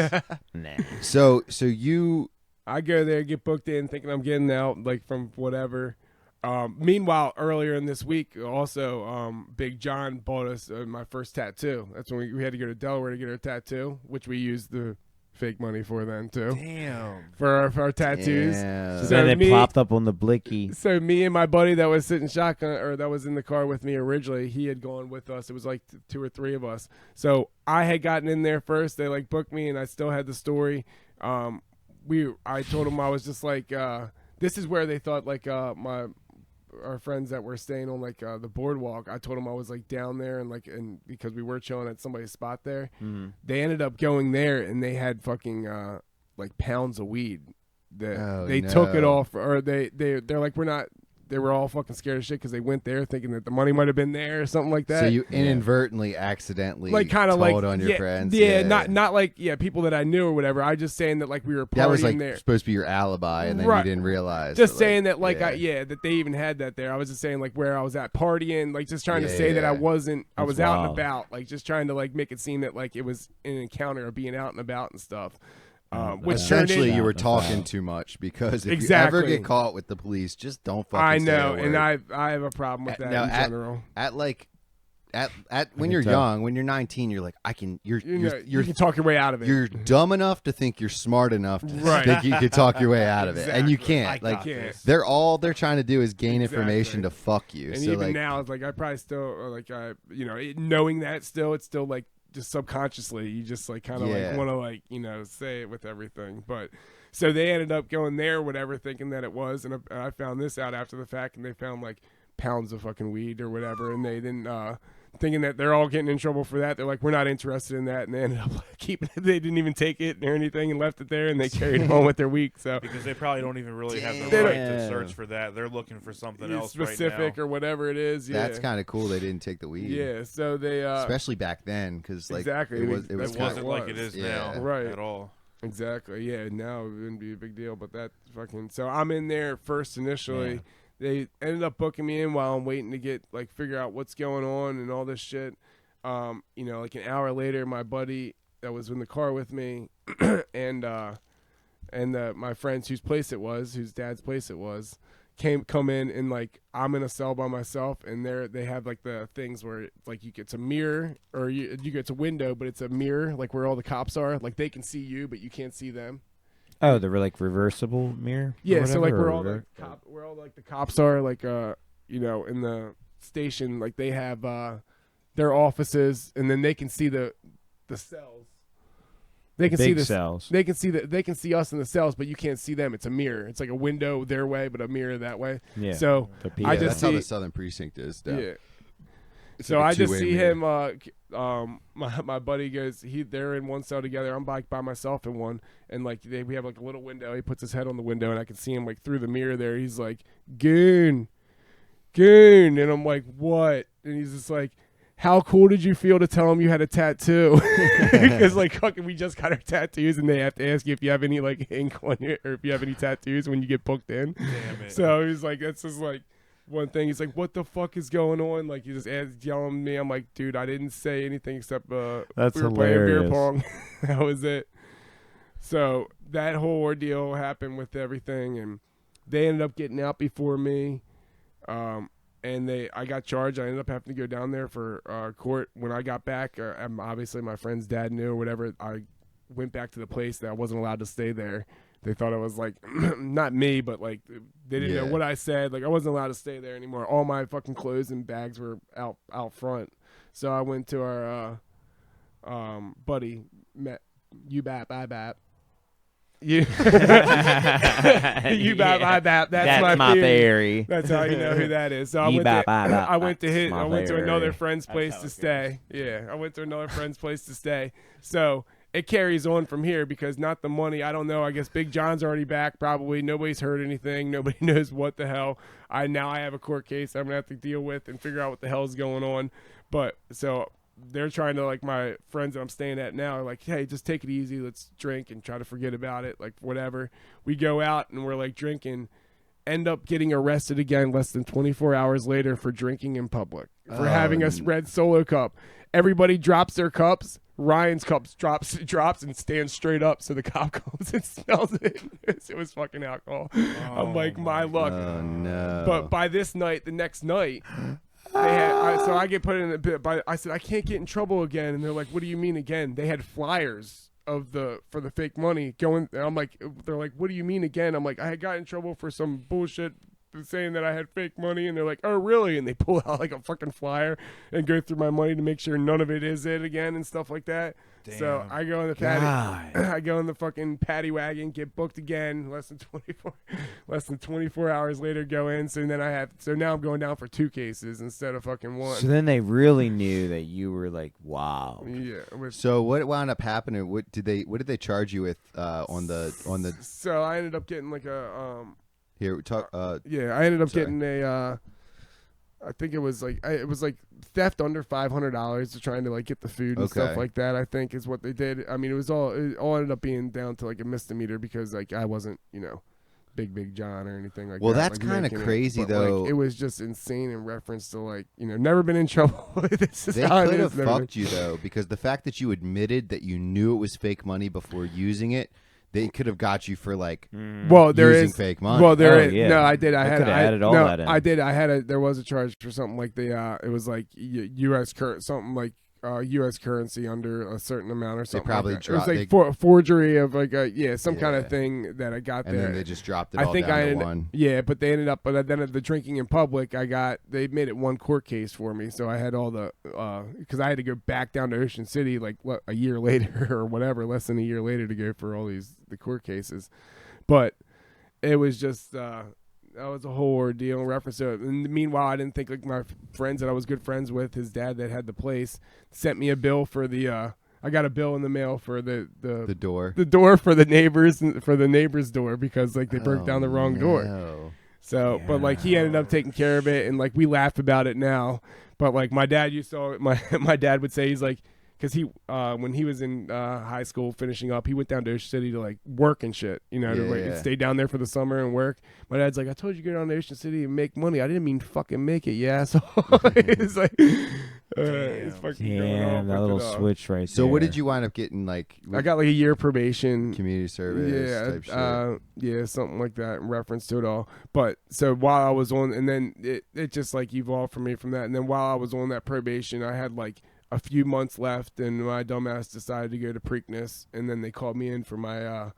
Nah. So you I go there, get booked in, thinking I'm getting out like from whatever. Meanwhile, earlier in this week, also, Big John bought us my first tattoo. That's when we had to go to Delaware to get our tattoo, which we used the fake money for then too, Damn. for our tattoos. Damn. So So then they me- plopped up on the blicky. So me and my buddy that was sitting shotgun, or that was in the car with me originally, he had gone with us. It was like 2 or 3 of us. So I had gotten in there first. They like booked me, and I still had the story. I told them I was just like, this is where they thought like our friends that were staying on like the boardwalk. I told them I was like down there and because we were chilling at somebody's spot there. They ended up going there and they had fucking like pounds of weed that Oh, they took it no. off, or they're like, we're not. They were all fucking scared of shit because they went there thinking that the money might have been there or something like that. So you inadvertently, accidentally, like kind of told like on your friends. Yeah, not like people that I knew or whatever. I just saying that like we were partying That was like there. supposed to be your alibi, and then Right. you didn't realize. Just that, saying that like yeah. that they even had that there. I was just saying like where I was at partying, like just trying to Yeah, say that I yeah. wasn't. I That's was out and wild. about, like just trying to like make it seem that like it was an encounter or being out and about and stuff. Mm, Which that's turned Essentially, in, you were That's talking wild. too much because if Exactly. you ever get caught with the police, just don't fucking. I say know, a and word. I have a problem with that Now, in general. at when can you're tell. young, when you're 19, you're like, You can talk your way out of it. you're dumb enough to think you're smart enough to Right. think you could talk your way out of it, and you Exactly. can't. Like can't. they're trying to do is gain information Exactly. to fuck you. And so even like, now, it's like I probably still like knowing that still, it's still like just subconsciously you just like kind of Yeah. like want to like say it with everything. But so they ended up going there, or whatever, thinking that it was, and I found this out after the fact, and they found like pounds of fucking weed or whatever, and they didn't. Thinking that they're all getting in trouble for that. They're like, we're not interested in that. And they ended up keeping it. They didn't even take it or anything and left it there, and they carried it on with their week. So Because they probably don't even really have the They right don't- to search for that. They're looking for something else specific right now. or whatever it is. Yeah. that's kind of cool. They didn't take the weed. Yeah. So they Especially back then, because like Exactly. it was That it was It kind wasn't of, like it is Yeah. now Right. at all. Exactly. Yeah. Now it wouldn't be a big deal, but that fucking. So I'm in there first initially. Yeah. They ended up booking me in while I'm waiting to get figure out what's going on and all this shit. Like an hour later, my buddy that was in the car with me, and my friends whose dad's place it was, come in, and like I'm in a cell by myself, and they have like the things where like it's a mirror, or you get a window, but it's a mirror like where all the cops are, like they can see you but you can't see them. Oh, the like reversible mirror. or Yeah, so like whatever, where all the cops are, like in the station, like they have their offices, and then they can see the cells. They can see big the cells. They can see us in the cells, but you can't see them. It's a mirror. It's like a window their way, but a mirror that way. Yeah. So The Yeah, I PO. just that's how see- the Southern Precinct is. Down. yeah. It's So like a I just two-way see mirror. him. My buddy goes. They're in one cell together. I'm by myself in one, and like we have like a little window. He puts his head on the window, and I can see him like through the mirror there. He's like, Goon, and I'm like, what? And he's just like, how cool did you feel to tell him you had a tattoo? Because like fucking, we just got our tattoos, and they have to ask you if you have any like ink on you, or if you have any tattoos when you get booked in. Damn it. So he's like, that's just like, one thing. He's like, "What the fuck is going on?" Like he just yelling at me. I'm like, "Dude, I didn't say anything except That's we were playing beer hilarious. pong." That was it. So that whole ordeal happened with everything, and they ended up getting out before me. And I got charged. I ended up having to go down there for court. When I got back, obviously my friend's dad knew or whatever. I went back to the place that I wasn't allowed to stay there. They thought I was like, not me, but like they didn't know what I said. Like I wasn't allowed to stay there anymore. All my fucking clothes and bags were out front. So I went to our buddy, met UBAP, IBAP. You bap, I bap. That's my theory. That's how you know who that is. So I went to another friend's place to stay. Yeah, I went to another friend's place to stay. So it carries on from here because not the money. I don't know. I guess Big John's already back. Probably nobody's heard anything. Nobody knows what the hell. I have a court case I'm gonna have to deal with and figure out what the hell's going on. But so. They're trying to, like, my friends that I'm staying at now are like, hey, just take it easy. Let's drink and try to forget about it. Like, whatever. We go out and we're, like, drinking. End up getting arrested again less than 24 hours later for drinking in public. For having a red Solo cup. Everybody drops their cups. Ryan's cups drops and stands straight up. So the cop comes and smells it. It was fucking alcohol. I'm like, my luck. Oh, no. But by this night, the next night... so I get put in a bit, but I said I can't get in trouble again, and they're like, "What do you mean again?" They had flyers for the fake money going. I'm like, they're like, "What do you mean again?" I'm like, I got in trouble for some bullshit saying that I had fake money, and they're like, "Oh, really?" And they pull out like a fucking flyer and go through my money to make sure none of it is it again and stuff like that. Damn. So I go in the I go in the fucking paddy wagon, get booked again. Less than 24 hours later, go in. So then so now I'm going down for 2 cases instead of fucking 1. So then they really knew that you were like, wow. Yeah. So what wound up happening? What did they charge you with on the? So I ended up getting like a Here talk. Yeah, I ended up getting a. I think it was like theft under $500 to trying to like get the food and stuff like that. I think is what they did. I mean, it all ended up being down to like a misdemeanor because like I wasn't Big John or anything like that. Well, that's like, kind of crazy though. Like, it was just insane in reference to like never been in trouble. This is they how could it have is. fucked you though because the fact that you admitted that you knew it was fake money before using it. They could have got you for like using fake money. Well, there Oh, is. yeah. No, I did. I had added all that in. I did. There was a charge for something like it was like U.S. something like U.S. currency under a certain amount or something. Probably like that. It was like forgery of like some kind of Yeah. thing that I got and there. then they just dropped it I all think down to one. Yeah, but they ended up. But then at the drinking in public, they made it 1 court case for me. So I had all the because I had to go back down to Ocean City like a year later or whatever, less than a year later to go for all the court cases. But it was just that was a whole ordeal in reference to it. And meanwhile, I didn't think like my friends that I was good friends with, his dad that had the place, sent me a bill for the. I got a bill in the mail for the door for the neighbor's door because like they broke down the wrong door. So, but like he ended up taking care of it, and like we laugh about it now. But like my dad used to, my dad would say he's like. Because he, when he was in high school finishing up, he went down to Ocean City to like work and shit, to stay down there for the summer and work. My dad's like, I told you to go down to Ocean City and make money. I didn't mean fucking make it, yeah. So it's like, it's fucking going off that little switch right there. So what did you wind up getting? Like I got like a year probation, community service, type shit. Yeah, something like that in reference to it all. But so while I was on, and then it just like evolved for me from that. And then while I was on that probation, I had like a few months left, and my dumbass decided to go to Preakness, and then they called me in for my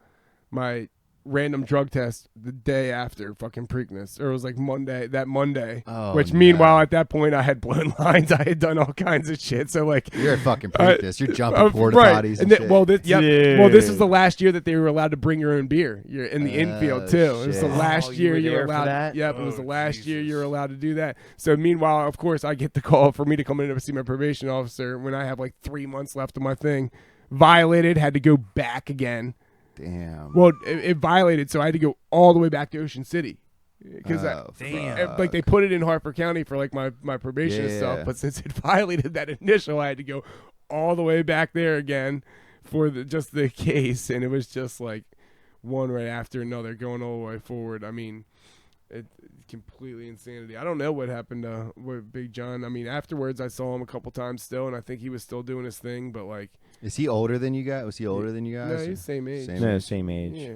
my random drug test the day after fucking Preakness, or it was like Monday. Which meanwhile at that point I had blown lines, I had done all kinds of shit. So like you're a fucking Preakness, you're jumping porta potties and shit. Well, this is the last year that they were allowed to bring your own beer. You're in the infield too. It was the last year you were allowed. Yep, it was the last year you were allowed to do that. So meanwhile, of course, I get the call for me to come in and see my probation officer when I have like 3 months left of my thing. Violated, had to go back again. Damn. Well, it violated, so I had to go all the way back to Ocean City because like they put it in Harper County for like my probation and stuff. But since it violated that initial, I had to go all the way back there again for just the case, and it was just like one right after another, going all the way forward. I mean, It completely insanity. I don't know what happened with Big John. I mean, afterwards I saw him a couple times still, and I think he was still doing his thing. But like, Is he older than you guys? Was he older than you no, guys? he's same age. Same age. Yeah.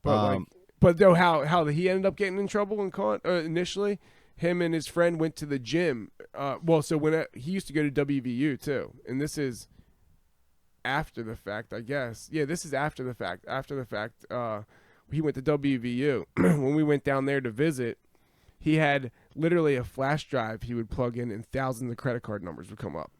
But but though how he ended up getting in trouble and caught initially, him and his friend went to the gym. So when he used to go to WVU too, and this is after the fact, I guess. Yeah, this is after the fact. After the fact, he went to WVU. When we went down there to visit, he had literally a flash drive he would plug in, and thousands of credit card numbers would come up.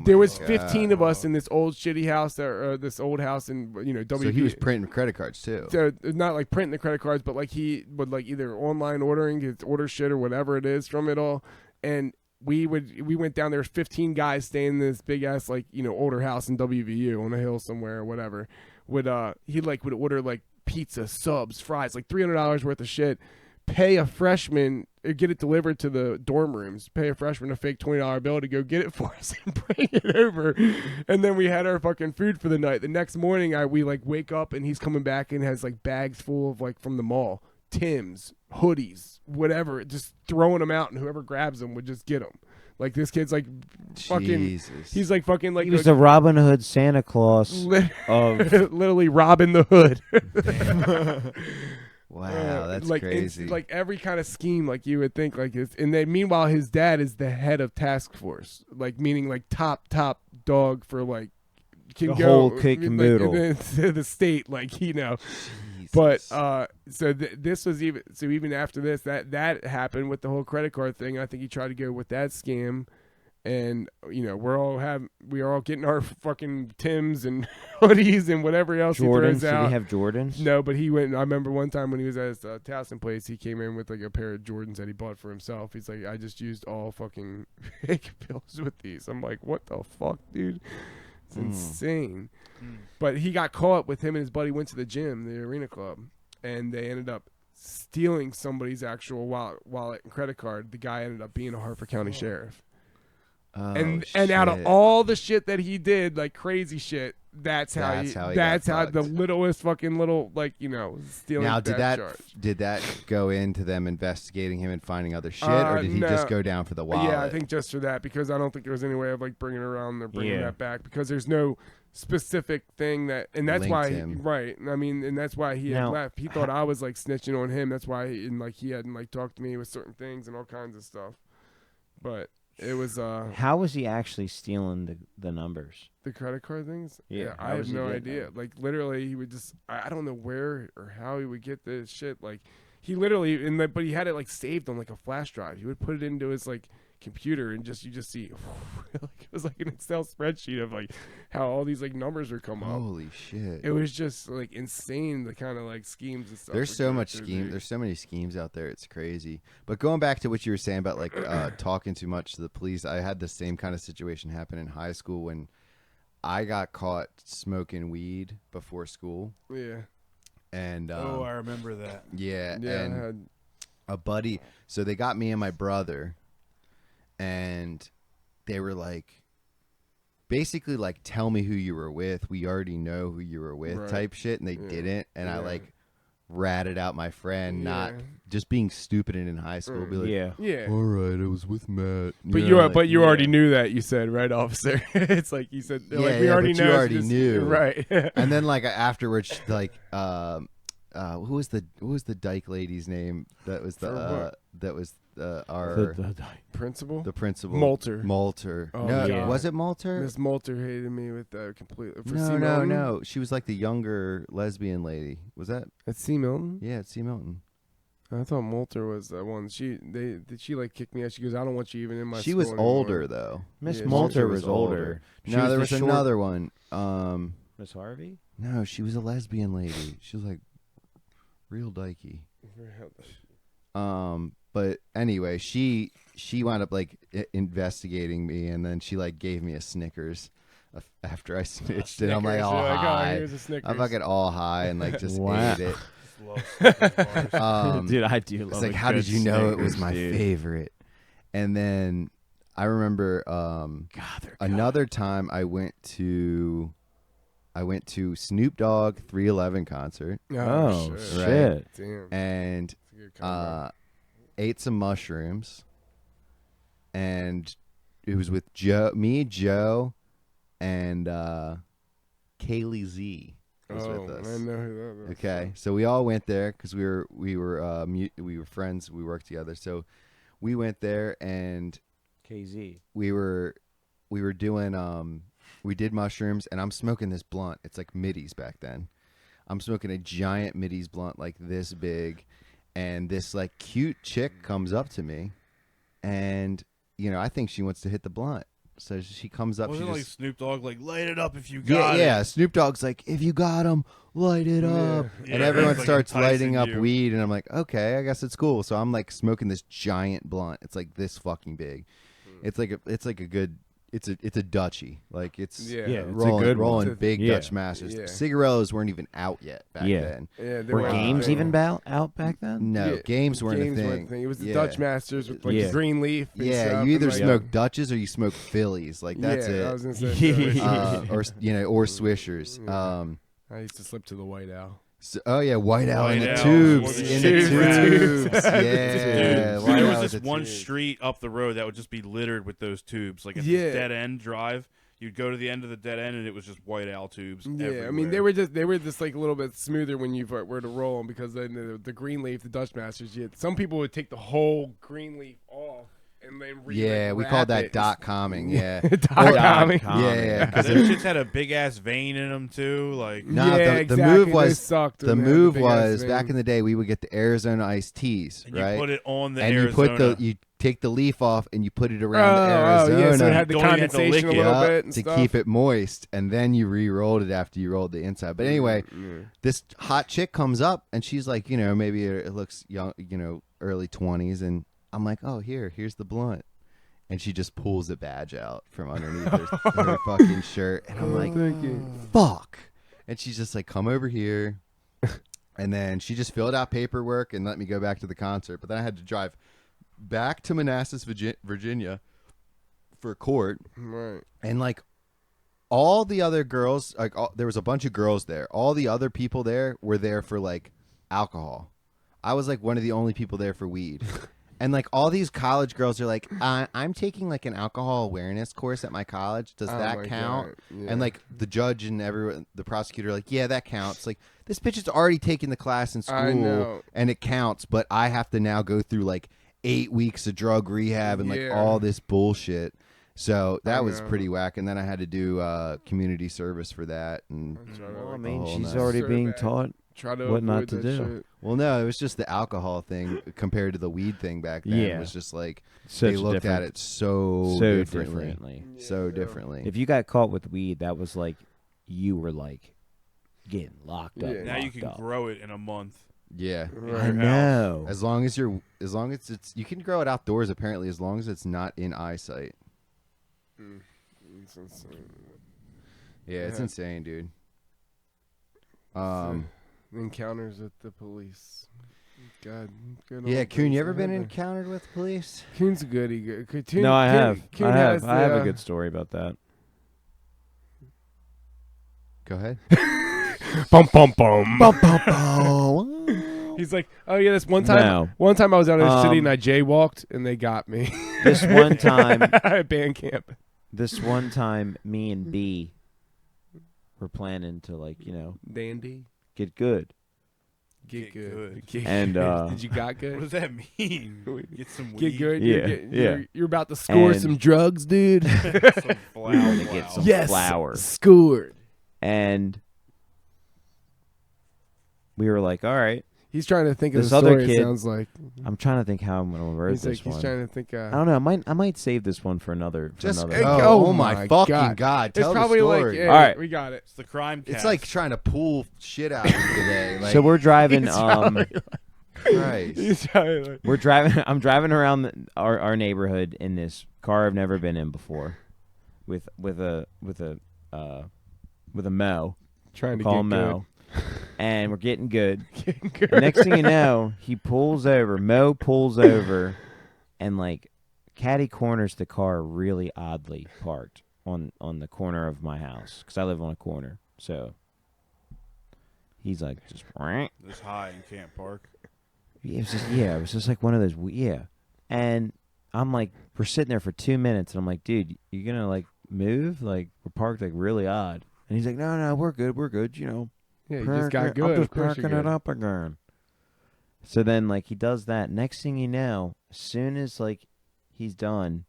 There was 15 of us in this old shitty house, this old house in WVU. So he was printing credit cards too. So not like printing the credit cards, but like he would like either online ordering his order shit or whatever it is from it all. And we went down there, 15 guys staying in this big ass older house in WVU on a hill somewhere or whatever. Would order like pizza, subs, fries, like $300 worth of shit. Pay a freshman, get it delivered to the dorm rooms. Pay a freshman a fake $20 bill to go get it for us and bring it over. And then we had our fucking food for the night. The next morning, we wake up and he's coming back and has like bags full of from the mall, Tim's, hoodies, whatever, just throwing them out, and whoever grabs them would just get them. Like this kid's like fucking. Jesus. He's like fucking like. He was the Robin Hood Santa Claus of literally robbing the hood. Wow, that's like crazy. Like every kind of scheme, like you would think, like and then meanwhile his dad is the head of task force, like meaning like top dog for like can the go whole kit and caboodle. The state, like Jesus. But so this was even after this that happened with the whole credit card thing. I think he tried to go with that scam. And we're all getting our fucking Tims and hoodies and whatever else Jordans. he throws Did out. he have Jordans? No, but he went. I remember one time when he was at his Towson place, he came in with like a pair of Jordans that he bought for himself. He's like, I just used all fucking fake bills with these. I'm like, what the fuck, dude? It's insane. But he got caught with him and his buddy went to the gym, the arena club, and they ended up stealing somebody's actual wallet and credit card. The guy ended up being a Harford County sheriff. Oh, And out of all the shit that he did, like crazy shit, that's how the littlest fucking little stealing. Now, charge. did that go into them investigating him and finding other shit, or did he just go down for the wallet? Yeah, I think just for that, because I don't think there was any way of like bringing it around or bringing that back, because there's no specific thing and that's why right. I mean, and that's why he had left. He thought I was like snitching on him. That's why he hadn't like talked to me with certain things and all kinds of stuff. But it was how was he actually stealing the numbers? The credit card things? Yeah, I have no idea. Like literally he would just I don't know where or how he would get this shit. Like he literally but he had it like saved on like a flash drive. He would put it into his like computer and you just see like it was like an Excel spreadsheet of like how all these like numbers would come up. Holy shit. It was just like insane, the kind of like schemes and stuff. There's so much scheme. There's so many schemes out there. It's crazy. But going back to what you were saying about like talking too much to the police, I had the same kind of situation happen in high school when I got caught smoking weed before school. Yeah. And I remember that. Yeah. Yeah. And a buddy. So they got me and my brother, and they were like, basically like, tell me who you were with. We already know who you were with, type shit. And they didn't. And I like ratted out my friend, not just being stupid and in high school. Be like, yeah. All right, I was with Matt. But you already knew that. You said, right, officer? It's like you said. Like, we already know. You already knew, right? And then like afterwards, like who was the dyke lady's name? That was our The principal. the principal. Moulter. Oh, No, yeah. Was it Moulter? Miss Moulter hated me with completely. No. She was like the younger lesbian lady. Was that? At C. Milton? Yeah, it's C. Milton. I thought Moulter was the one. She like kicked me out. She goes, I don't want you even in my. She school was anymore. older though. Miss Yeah, Moulter was older. No, there was the another one. Miss Harvey? No, she was a lesbian lady. She was like real dykey. But anyway, she wound up like investigating me, and then she like gave me a Snickers after I snitched it. I'm like all high. Here's a Snickers. I'm fucking all high and like just Wow. ate it. Dude, I do love It's like, a how good did you know it was Snickers, my dude. favorite? And then I remember another time I went to Snoop Dogg 311 concert, Oh, shit. shit. Damn. and Good combo. Ate some mushrooms, and it was with Joe, and Kaylee Z was with us. I know who that is. Okay, so we all went there because we were friends. We worked together, so we went there and KZ. we were doing we did mushrooms, and I'm smoking this blunt. It's like middies back then. I'm smoking a giant middies blunt like this big, and this like cute chick comes up to me, and I think she wants to hit the blunt. So she comes up. Wasn't she like just, Snoop Dogg like light it up if you got it? Yeah. Snoop Dogg's like, if you got him, light it up, Yeah, and everyone like starts lighting enticing up you. weed, and I'm like, okay, I guess it's cool. So I'm like smoking this giant blunt. It's like this fucking big. It's like a good. It's a Dutchie. Like it's Yeah. Yeah, it's a rolling, good one. rolling big Yeah. Dutch Masters. Yeah. Cigarillos weren't even out yet back Yeah. then. Yeah, they Were were games thing. even out back then? No, Yeah, games weren't games a weren't thing. It was the Yeah. Dutch Masters with like Yeah. the green leaf. And Yeah, stuff, you either and, like, smoke Dutches or you smoke Phillies. Like that's yeah, I it. was gonna say, Or or Swishers. I used to slip to the White Owl. Oh yeah, White Owl in White the Owl, tubes. more than In shit. the tubes. Dude. Yeah. Dude, White there Owl was in this the one tubes. street up the road that would just be littered with those tubes. Like at Yeah. this dead end drive, you'd go to the end of the dead end and it was just White Owl tubes. Yeah, everywhere. I mean they were just like a little bit smoother when you were to roll them because then the green leaf, the Dutch Masters, some people would take the whole green leaf off and then Yeah, we called that dot comming. Yeah. dot comming. Yeah. Those 'cause shits had a big ass vein in them too. Like No, yeah, the exactly. move They was sucked the when they had move big ass was back in the day we would get the Arizona iced teas, and you right? put it on the and Arizona. you take the leaf off and you put it around the Arizona yeah, so it had the Don't even have to lick condensation a it. little Yeah, bit and to stuff. keep it moist, and then you re-rolled it after you rolled the inside. But anyway, this hot chick comes up and she's like, maybe it looks young, early 20s, and I'm like, oh, here's the blunt. And she just pulls a badge out from underneath her fucking shirt. And I'm like, Thank you. fuck. And she's just like, come over here. And then she just filled out paperwork and let me go back to the concert. But then I had to drive back to Manassas, Virginia for court. Right. And like all the other girls, there was a bunch of girls there. All the other people there were there for like alcohol. I was like one of the only people there for weed. And like all these college girls are like, I'm taking like an alcohol awareness course at my college. Does Oh that my count? God, yeah. And like the judge and everyone, the prosecutor, are like, yeah, that counts. Like this bitch has already taken the class in I school, know. and it counts. But I have to now go through like 8 weeks of drug rehab and like Yeah. all this bullshit. So that I was know. pretty whack. And then I had to do community service for that. And Well, I Oh, mean, she's no. already So being bad. taught. Try to What not avoid to that do. shit. well, no, it was just the alcohol thing compared to the weed thing back then. Yeah. It was just like Such they a looked at different- it so differently. So differently. If you got caught with weed, that was like you were like getting locked up. Yeah. now you locked can up. grow it in a month. Yeah. I know. As long as it's you can grow it outdoors apparently as long as it's not in eyesight. It's insane. Yeah, it's Yeah. insane, dude. Encounters with the police. God. Good Yeah, old Coon, days. you ever I been had encountered with police? Coon's a goodie. Coon, No, I have. Coon I has have. I have the, a good story about that. Go ahead. Bum bum bum. Oh. He's like, oh yeah, this one time. No. One time I was out in the city and Um, I jaywalked and they got me This one time, at band camp. me and B were planning to like, Dandy, get good. get Get good. good. Get And, good. Did you got What good? does that mean? Get some Get weed. good. Yeah, You're about to score And- some drugs, dude. Some flour. gonna get some Yes, flour. scored. And we were like, all right. He's trying to think of This the other story. kid- It sounds like I'm trying to think how I'm going to word he's like this one. he's trying to think. I don't know. I might save this one for another. Just another oh my fucking god! It's Tell probably the like, story. hey, All right. we got it. It's the crime cast. It's like trying to pull shit out of you today. Like, So we're driving. Christ. He's trying to, like, We're driving. I'm driving around our neighborhood in this car I've never been in before, with a Mo. trying to Call get him Mo, and we're getting good. good. The next thing you know, he pulls over. Mo pulls over, and like caddy corners the car really oddly parked on the corner of my house because I live on a corner. So he's like just this high and can't park. It was just like one of those. Yeah, and I'm like, we're sitting there for 2 minutes, and I'm like, dude, you gonna like move? Like we're parked like really odd. And he's like, no, we're good. You know, Yeah, you just got good. I'm just Of course you're parking it good. up again. So then, like, he does that. Next thing you know, as soon as like he's done,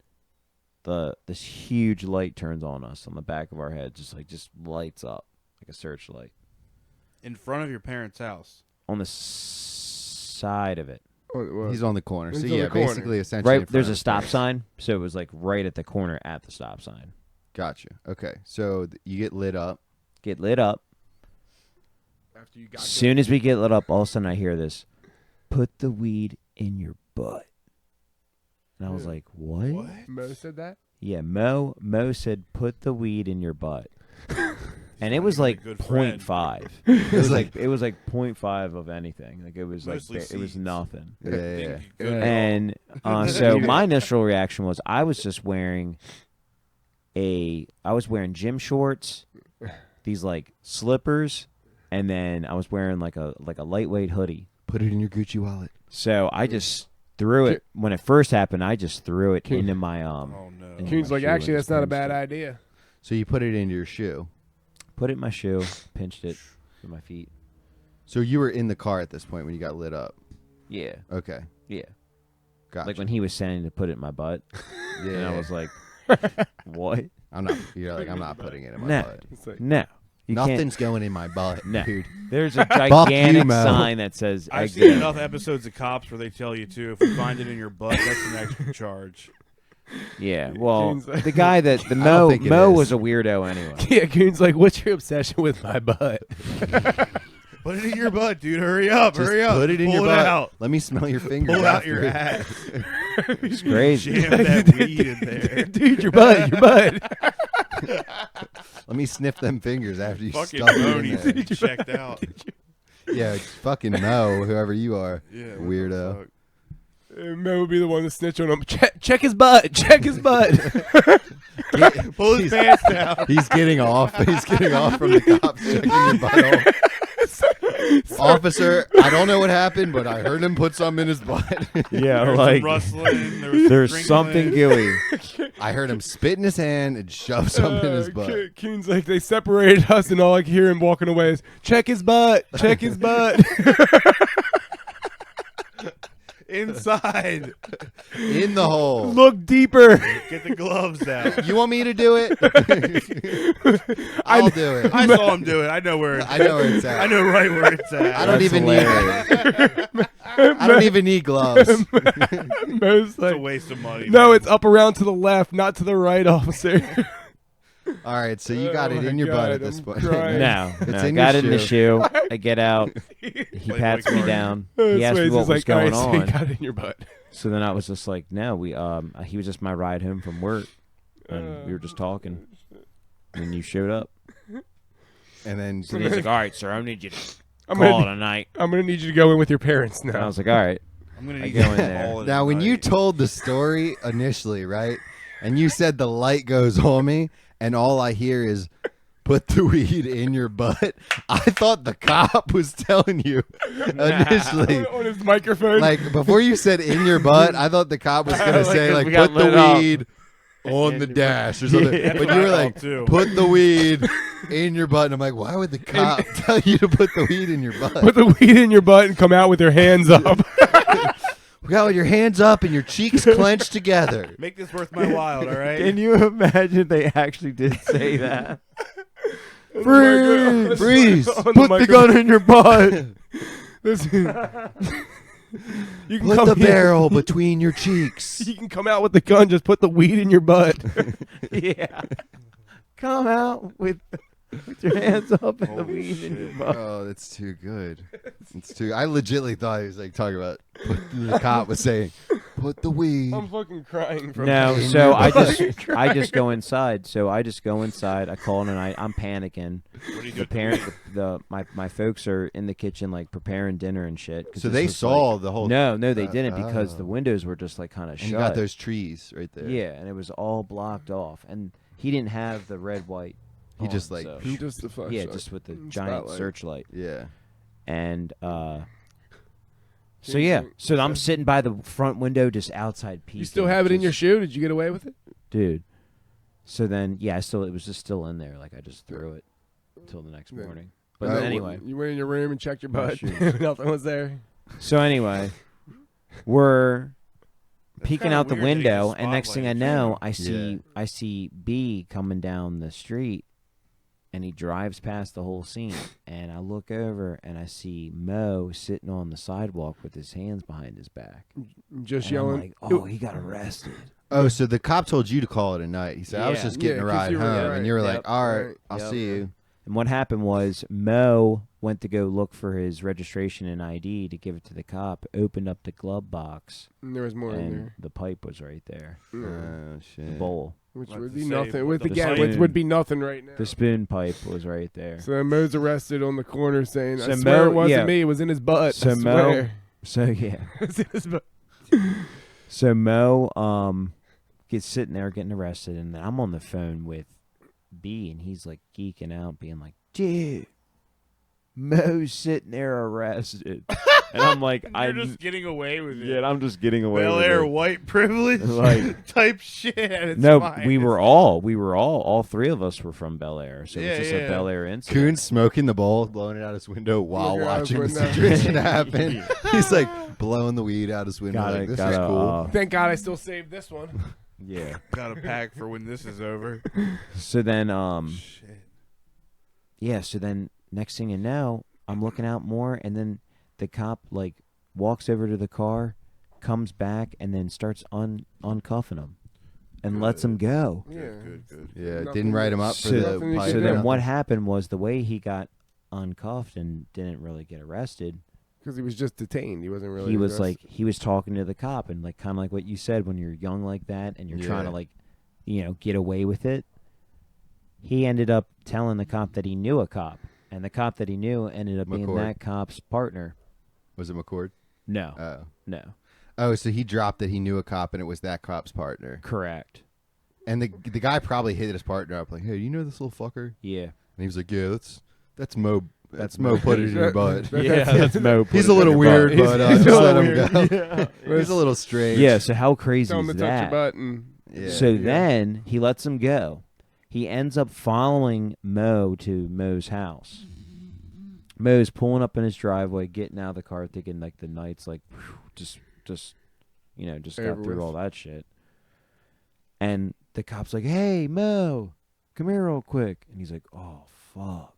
this huge light turns on us on the back of our head, just lights up like a searchlight In front of your parents' house. on the side of it. He's on the corner. So He's on yeah, the corner. basically, essentially, in Right, front there's of a his stop parents. sign, so it was like right at the corner at the stop sign. Gotcha. Okay, so you get lit up. Get lit up. After you got As soon as we get lit up, all of a sudden I hear this: "Put the weed in your butt." And I was Yeah. like, "What?" Mo said that. Yeah, Mo said, "Put the weed in your butt," and it was like good friend. 0.5. It was like 0.5 of anything. Like it was Mostly it was seeds. nothing. Yeah. And so my initial reaction was I was just wearing gym shorts, these like slippers, and then I was wearing like a lightweight hoodie. Put it in your Gucci wallet. So I just threw it when it first happened. I just threw it Coon- into my Oh no. into Coon's my like, shoe actually, and that's just not a pinched bad it. idea. So you put it into your shoe. Put it in my shoe, pinched it with my feet. So you were in the car at this point when you got lit up. Yeah, Okay, yeah. gotcha. Like when he was saying to put it in my butt, yeah, and I was like, "What? I'm not. You're like, I'm not putting it in my No. butt. It's like, No, you can't." Nothing's going in my butt, No. dude. There's a Fuck you, gigantic Mo. sign that says I've exit. seen enough episodes of Cops where they tell you too, if we find it in your butt, that's an extra charge. Yeah, well, Coon's like- the guy that the don't Mo think it Mo is. was a weirdo anyway. yeah, Coon's like, what's your obsession with my butt? Put it in your butt, dude. Hurry up, Just hurry up. put it in Pull your it butt. out. Let me smell your fingers. Pull out after. your ass. It's crazy. Jam that weed in there. Dude, your butt, your butt. Let me sniff them fingers after you Fucking stuff it in Moni there. checked out. Yeah, it's fucking Mo, whoever you are. Yeah, Weirdo. Mo would be the one to snitch on him. Check his butt. Check his butt. Pull his pants down. He's getting off. He's getting off from the cops checking your butthole. Officer, I don't know what happened, but I heard him put something in his butt. Yeah, There was like some rustling. There was there's sprinkling. something gooey. I heard him spit in his hand and shove something in his butt. Coon's like, they separated us, and all I can hear him walking away is, check his butt. Check his butt. Inside. In the hole. Look deeper. Get the gloves out. You want me to do it? I'll do it. I saw him do it. I know where it's I know where it's at. I know right where it's at. I don't That's even hilarious. need. I don't even need gloves. Mo's It's like, a waste of money. no, man. it's up around to the left, not to the right, officer. All right, so you got Oh it in my your butt God, at this I'm point. crying. No, It's no, in got your it in the shoe. shoe. I get out. He Playboy pats me card. down. He asked me what was "All right, going so you on. got it in your butt. So then I was just like, no, he was just my ride home from work, and we were just talking. And you showed up. And then So he's like, all right, sir, I need you to I'm call it gonna, a night. I'm gonna need you to go in with your parents And I now. was like, all right. I'm gonna I need go you in to there. call it now, a when you night. told the story initially, right, and you said the light goes on me, and all I hear is put the weed in your butt, I thought the cop was telling you initially. on his microphone. Like, before you said in your butt, I thought the cop was going to Like, say, 'cause like, we got put the lit up. weed on the dash or something. Yeah. But you were That's like, what I thought, too. put the weed in your butt. And I'm like, why would the cop tell you to put the weed in your butt? put the weed in your butt and come out with your hands up. We got with your hands up and your cheeks clenched together. Make this worth my while, all right? Can you imagine if they actually did say that? Freeze! Freeze! On the Put the microphone. gun in your butt. Listen, you can Put come the barrel between your cheeks. You can come out with the gun. Just put the weed in your butt. Yeah. Come out with your hands up and the Holy weed in your shit. butt. Oh, that's too good. It's too. I legitimately thought he was like talking about. The cop was saying, "Put the weed." I'm fucking crying from No, in so your I butt. just go inside. So I just go inside. I call it a night. I'm panicking. What do you do? The parent, my folks are in the kitchen like preparing dinner and shit. 'cause So this they was, saw like, the whole. No, they didn't because oh. the windows were just like kind of And shut. you got those trees right there. Yeah, and it was all blocked off, and he didn't have the red white. He on, just, like, so- just the fuck. yeah, just with the giant spotlight. searchlight, Yeah. and So yeah, so I'm sitting by the front window, just outside peeking. You still have it in your just- shoe? Did you get away with it? dude. So then, yeah, it was just still in there. Like I just threw it until the next Yeah. morning. But then anyway, You went in your room and checked your My butt. shoes. Nothing was there. so anyway, we're That's peeking kinda out the weird that he window, just and next thing I spotlighted know, you. I see B coming down the street, and he drives past the whole scene, and I look over and I see Mo sitting on the sidewalk with his hands behind his back, Just and I'm yelling. like, oh, he got arrested. Oh, so the cop told you to call it a night. He said, I was Yeah. just getting Yeah, a 'cause ride you were home. right. And you were Yep. like, all right, Right. I'll Yep. see you. And what happened was Mo went to go look for his registration and ID to give it to the cop, opened up the glove box, And there was more in and there. the pipe was right there, Oh, the shit. bowl. Which Like would to be say, nothing. With the again, spoon. which would be nothing right now. The spoon pipe was right there. So then Mo's arrested on the corner saying, I So swear Mo- it wasn't yeah. me, it was in his butt. So I Mo- swear. So yeah, It was in his butt. so Mo gets sitting there getting arrested, and I'm on the phone with B, and he's like geeking out, being like, "Dude, Mo's sitting there arrested," and I'm like, You're "I'm just getting away with it. yeah, I'm just getting away Bel with Air it." white privilege Like- type shit. At its No, finest. we were all three of us were from Bel Air, so it Yeah, was just yeah. a Bel Air incident. Coon's smoking the bowl, blowing it out his window while Looking out his watching the window. situation happen. He's like blowing the weed out his window. Gotta, Like, this gotta, is cool. Thank God I still saved this one. yeah. got a pack for when this is over. So then, Shit. yeah. So then, next thing you know, I'm looking out more, and then the cop like walks over to the car, comes back, and then starts uncuffing him, and lets him go. Yeah. Good. Yeah, Nothing- didn't write him up for So- the Nothing you pipe. could So do. then, what happened was the way he got uncuffed and didn't really get arrested. Because he was just detained. He wasn't really. He was arrested. like he was talking to the cop, and like kind of like what you said when you're young like that, and you're trying to Yeah. like, get away with it. He ended up telling the cop that he knew a cop, and the cop that he knew ended up being McCord. that cop's partner. Was it McCord? No, Oh. no, Oh, so he dropped that he knew a cop and it was that cop's partner. correct. And the guy probably hit his partner up like, hey, you know this little fucker? And Yeah, he was like, yeah, that's Mo. That's That's Mo Mo. put it in your butt. that's Mo. He's a little weird, but He's just a let little him weird. go. He's a little strange. Yeah. So how crazy Tell him is to touch your that? butt and. Yeah. So then he lets him go. He ends up following Mo to Mo's house. Mo's pulling up in his driveway, getting out of the car, thinking like the night's like, whew, just just got Over through with. all that shit. And the cop's like, "Hey, Mo, come here real quick." And he's like, "Oh fuck."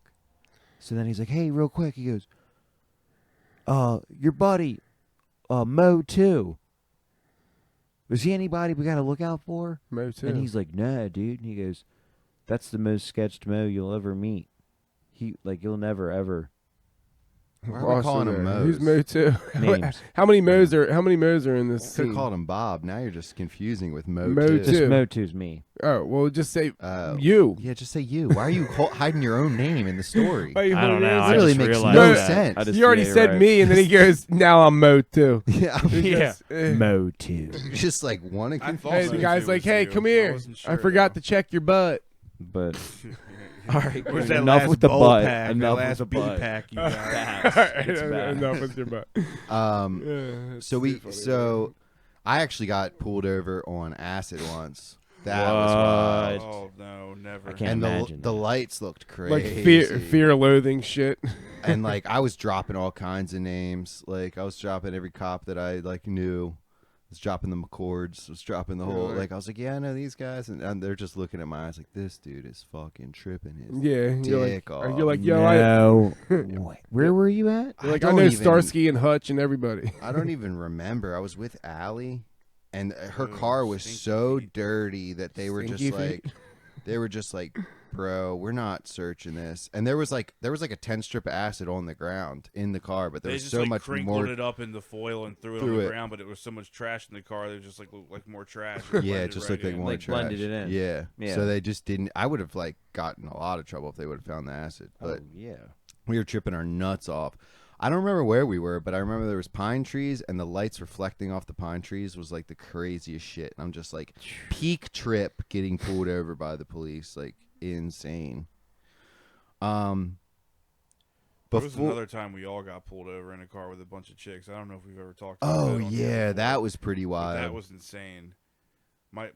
So then he's like, "Hey, real quick." He goes, your buddy, Mo too. Was he anybody we got to look out for?" Mo too. And he's like, "Nah, dude." And he goes, "That's the most sketched Mo you'll ever meet. You'll never ever." Why are we calling him Mo's? Who's Mo too? Names. How many Mo's are in this Could scene? have called him Bob. Now you're just confusing with Mo. Mo too. too. Just Mo 2's me. Oh well, just say Oh. you. Yeah, just say you. Why are you hiding your own name in the story? Why you I don't putting know. yours I in? really just makes realized no that. sense. I just- He already yeah, you're said right. me, and then he goes, "Now I'm Mo too." Yeah, He Yeah. goes, eh. Mo 2. just like want to I confuse. thought Hey, so. the if guy's it like, was "Hey, you. come I here. wasn't I sure, forgot though. to check your butt." But all right, Where's that enough last with the bowl butt. pack, Enough that with last the B butt. pack you got? It's bad. Enough with your butt. Yeah, So it's too funny. so I actually got pulled over on acid once. That What? was wild. Oh no, never. I can't And imagine the that. lights looked crazy. like fear, loathing shit. And like I was dropping all kinds of names. Like I was dropping every cop that I like knew. I was dropping the McCords. Was dropping the whole Really? like I was like, yeah, I know these guys, and they're just looking at my eyes like, this dude is fucking tripping his Yeah, dick you're off. like, yo, No. Wait, where were you at? you're like, I don't know even- Starsky and Hutch and everybody. I don't even remember. I was with Allie, and her Ooh, car was stinky so feet. dirty that they were Stinky just like, feet. they were just like, bro, we're not searching this. And there was like a 10 strip of acid on the ground in the car, but there They was just so like much crinkled more. it up in the foil and threw it on Threw the it. ground, but it was so much trash in the car. They just like looked like more trash. Yeah, blended it just right looked like in. more Like trash. blended it in. Yeah. Yeah. So they just didn't. I would have like gotten a lot of trouble if they would have found the acid, but Oh, yeah. we were tripping our nuts off. I don't remember where we were, but I remember there was pine trees, and the lights reflecting off the pine trees was like the craziest shit. And I'm just like, peak trip getting pulled over by the police, like insane. There was Before, another time we all got pulled over in a car with a bunch of chicks. I don't know if we've ever talked about oh that on here yeah, before, that was pretty but wild. that was insane.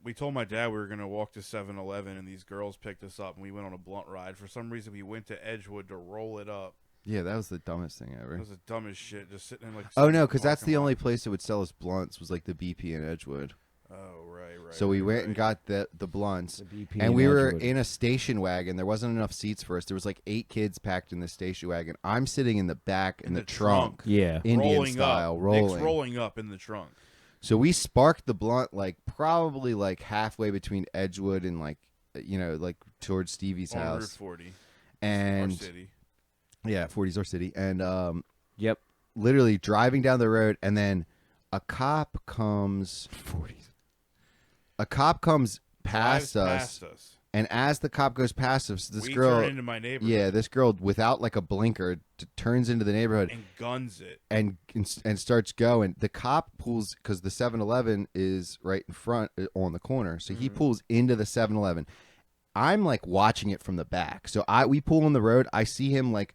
We told my dad we were going to walk to 7-Eleven, and these girls picked us up, and we went on a blunt ride. For some reason, we went to Edgewood to roll it up. Yeah, that was the dumbest thing It ever. was the dumbest shit, just sitting in like. Oh no, because that's parking the lot. only place that would sell us blunts was like the BP in Edgewood. Oh right. So we went and right. got the blunts, The BP and in we were Edgewood. in a station wagon. There wasn't enough seats for us. There was like 8 kids packed in the station wagon. I'm sitting in the back in the trunk, Yeah. Indian rolling style, up. rolling. Nick's rolling up in the trunk. So we sparked the blunt like probably like halfway between Edgewood and like like towards Stevie's On Route house. 40. And Our city. yeah, 40's our city. And Yep. literally driving down the road, and then a cop comes. 40's. A cop comes past Drives us, past us. and as the cop goes past us, this We girl, turn into my neighborhood. yeah, this girl without like a blinker turns into the neighborhood And guns it. and starts going. The cop pulls because the 7-Eleven is right in front on the corner, so he pulls into the 7-Eleven. I'm like watching it from the back, so we pull on the road. I see him like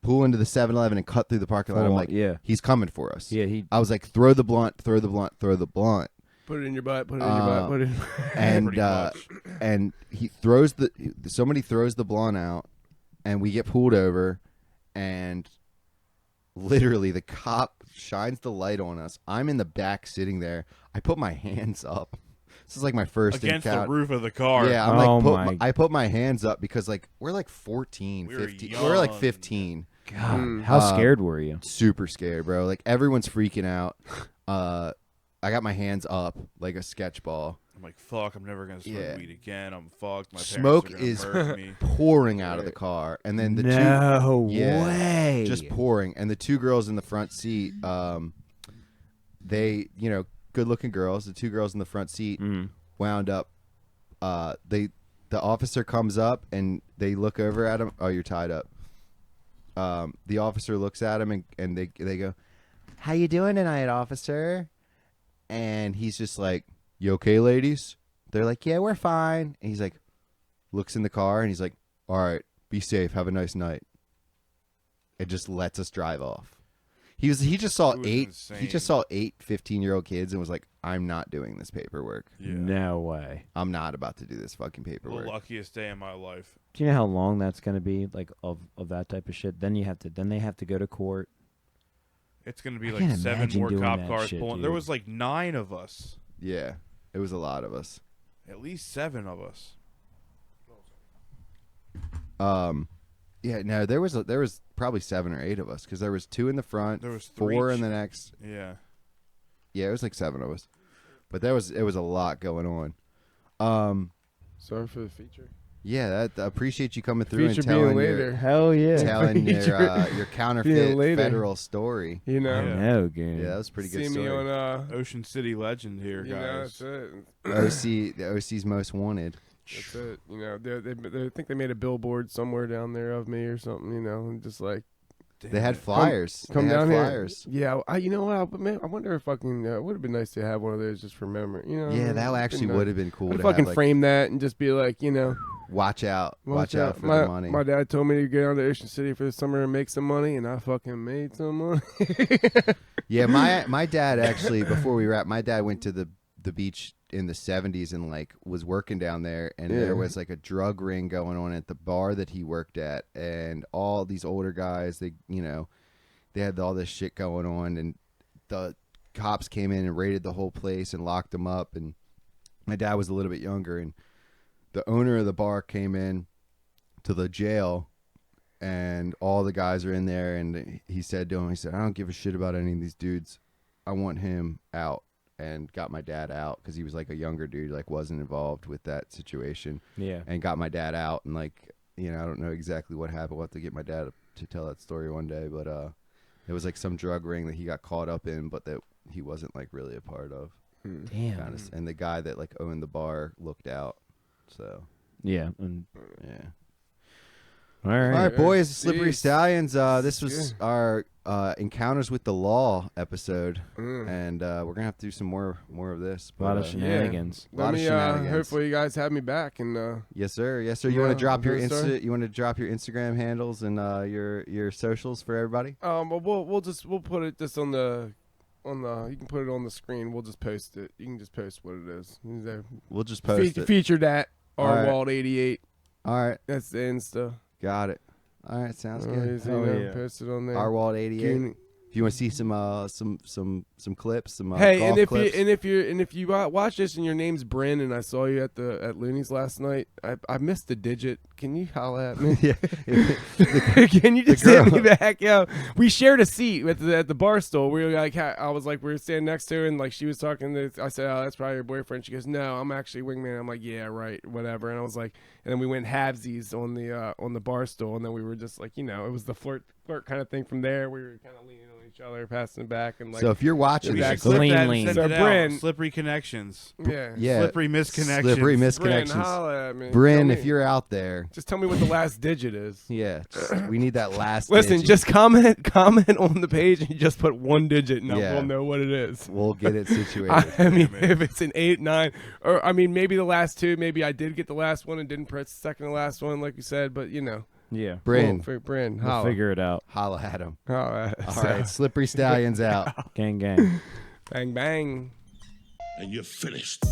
pull into the 7-Eleven and cut through the parking lot. I'm like, yeah. he's coming for us. Yeah, I was like, throw the blunt, throw the blunt, throw the blunt. Put it in your butt. Put it in your butt. Put it. And Pretty much. and he throws somebody throws the blunt out, and we get pulled over, and literally the cop shines the light on us. I'm in the back sitting there. I put my hands up. This is like my first Against encounter. the roof of the car. Yeah, I'm Oh like my- I put my hands up because like we're like 14, We were 15. We're like young. 15. God, how scared were you? Super scared, bro. Like everyone's freaking out. I got my hands up like a sketch ball. I'm like, fuck, I'm never going to smoke Yeah. weed again. I'm fucked. My Smoke parents are is gonna murder me. pouring out of the car, and then the No Yeah, way. just pouring. And the 2 girls in the front seat, they, good-looking girls. The 2 girls in the front seat wound up. The officer comes up and they look over at him. Oh, you're tied up. The officer looks at him and they go, "How you doing tonight, officer?" And he's just like, "You okay, ladies?" They're like, "Yeah, we're fine." And he's like, looks in the car and he's like, "All right, be safe. Have a nice night." It just lets us drive off. He just saw It was 8 insane. he just saw 8 15-year-old kids and was like, "I'm not doing this paperwork. Yeah. No way. I'm not about to do this fucking The paperwork." luckiest day of my life. Do you know how long that's going to be? Like of that type of shit. Then they have to go to court. It's going to be I like can't 7 imagine more doing cop that cars shit, pulling. There dude. was like 9 of us. Yeah. It was a lot of us. At least 7 of us. Yeah, no, there was probably 7 or 8 of us because there was 2 in the front, There was 4 3 in the next. Yeah. Yeah, it was like 7 of us. But it was a lot going on. Sorry for the feature. Yeah, I appreciate you coming through Feature and being telling later. Hell yeah. telling your Being counterfeit later. federal story. You know. I Yeah. know, Goon. Yeah, that was a pretty good See me story. on Ocean City legend here, you know, guys. that's it. The OC's most wanted. That's it. You know, they think they made a billboard somewhere down there of me or something. You know, and just like They had flyers. come They had down flyers. here. Yeah, you know what? I wonder if fucking it would have been nice to have one of those just for memory. You know. Yeah, that actually would have been cool I'd to fucking have, like, frame that and just be like, you know, watch out for my, the money. My dad told me to go down to Ocean City for the summer and make some money, and I fucking made some money. Yeah, my dad actually, before we wrap, my dad went to the beach in the 70s and like was working down there, and Yeah. there was like a drug ring going on at the bar that he worked at, and all these older guys, they had all this shit going on, and the cops came in and raided the whole place and locked them up, and my dad was a little bit younger, and the owner of the bar came in to the jail, and all the guys are in there, and he said to him, he said, "I don't give a shit about any of these dudes. I want him out." And got my dad out because he was like a younger dude, like wasn't involved with that situation, Yeah. and got my dad out. And like, I don't know exactly what happened. We'll have to get my dad to tell that story one day, but it was like some drug ring that he got caught up in, but that he wasn't like really a part of. Damn. And the guy that like owned the bar looked out. So Yeah. And yeah. All All right. right, boys, Slippery Jeez. Stallions. This was our Encounters with the Law episode, and we're gonna have to do some more of this. A lot of But, shenanigans. Lot Let of me, shenanigans. hopefully you guys have me back, and yes, sir. Yes, sir. You Yeah, want to drop your yes, sir. You want to drop your Instagram handles and your socials for everybody? well, we'll put it just on the you can put it on the screen. We'll just post it. You can just post what it is. We'll just post it. Featured at All right. rwald88. All right, That's the Insta. got it. All right, sounds good. Always, post it on there. Rwald88. Goon- If you want to see some clips, some Hey, golf and if clips. you if you watch this and your name's Bryn and I saw you at Looney's last night, I missed a digit. Can you holla at me? yeah, Can you just girl- hit me back? Yo, we shared a seat at the bar stool. We were like, I was like, we were standing next to her, and like she was talking to. I said, oh, that's probably your boyfriend. She goes, no, I'm actually wingman. I'm like, yeah, right, whatever. And I was like, and then we went halvesies on the bar stool, and then we were just like, it was the flirt kind of thing. From there, we were kind of leaning on each other, passing it back, and like, so if you're watching We Back should this, clip that and Lean, send lean. it So, out. Bryn- Slippery connections. yeah, yeah, Slippery misconnections. slippery Bryn, misconnections. holla at me. Bryn, Tell if me- you're out there, just tell me what the last digit is. yeah, we need that last. Listen, digit. just comment on the page and you just put one digit, and Yeah. we'll know what it is. we'll get it situated. I mean, if it's an 8, 9, or I mean, maybe the last two. Maybe I did get the last one and didn't press the second to last one, like you said. But Yeah. Bryn, Bryn, We'll holla. figure it out. holla at him. All All right, Slippery Stallions out. Gang, gang. Bang bang. And you're finished.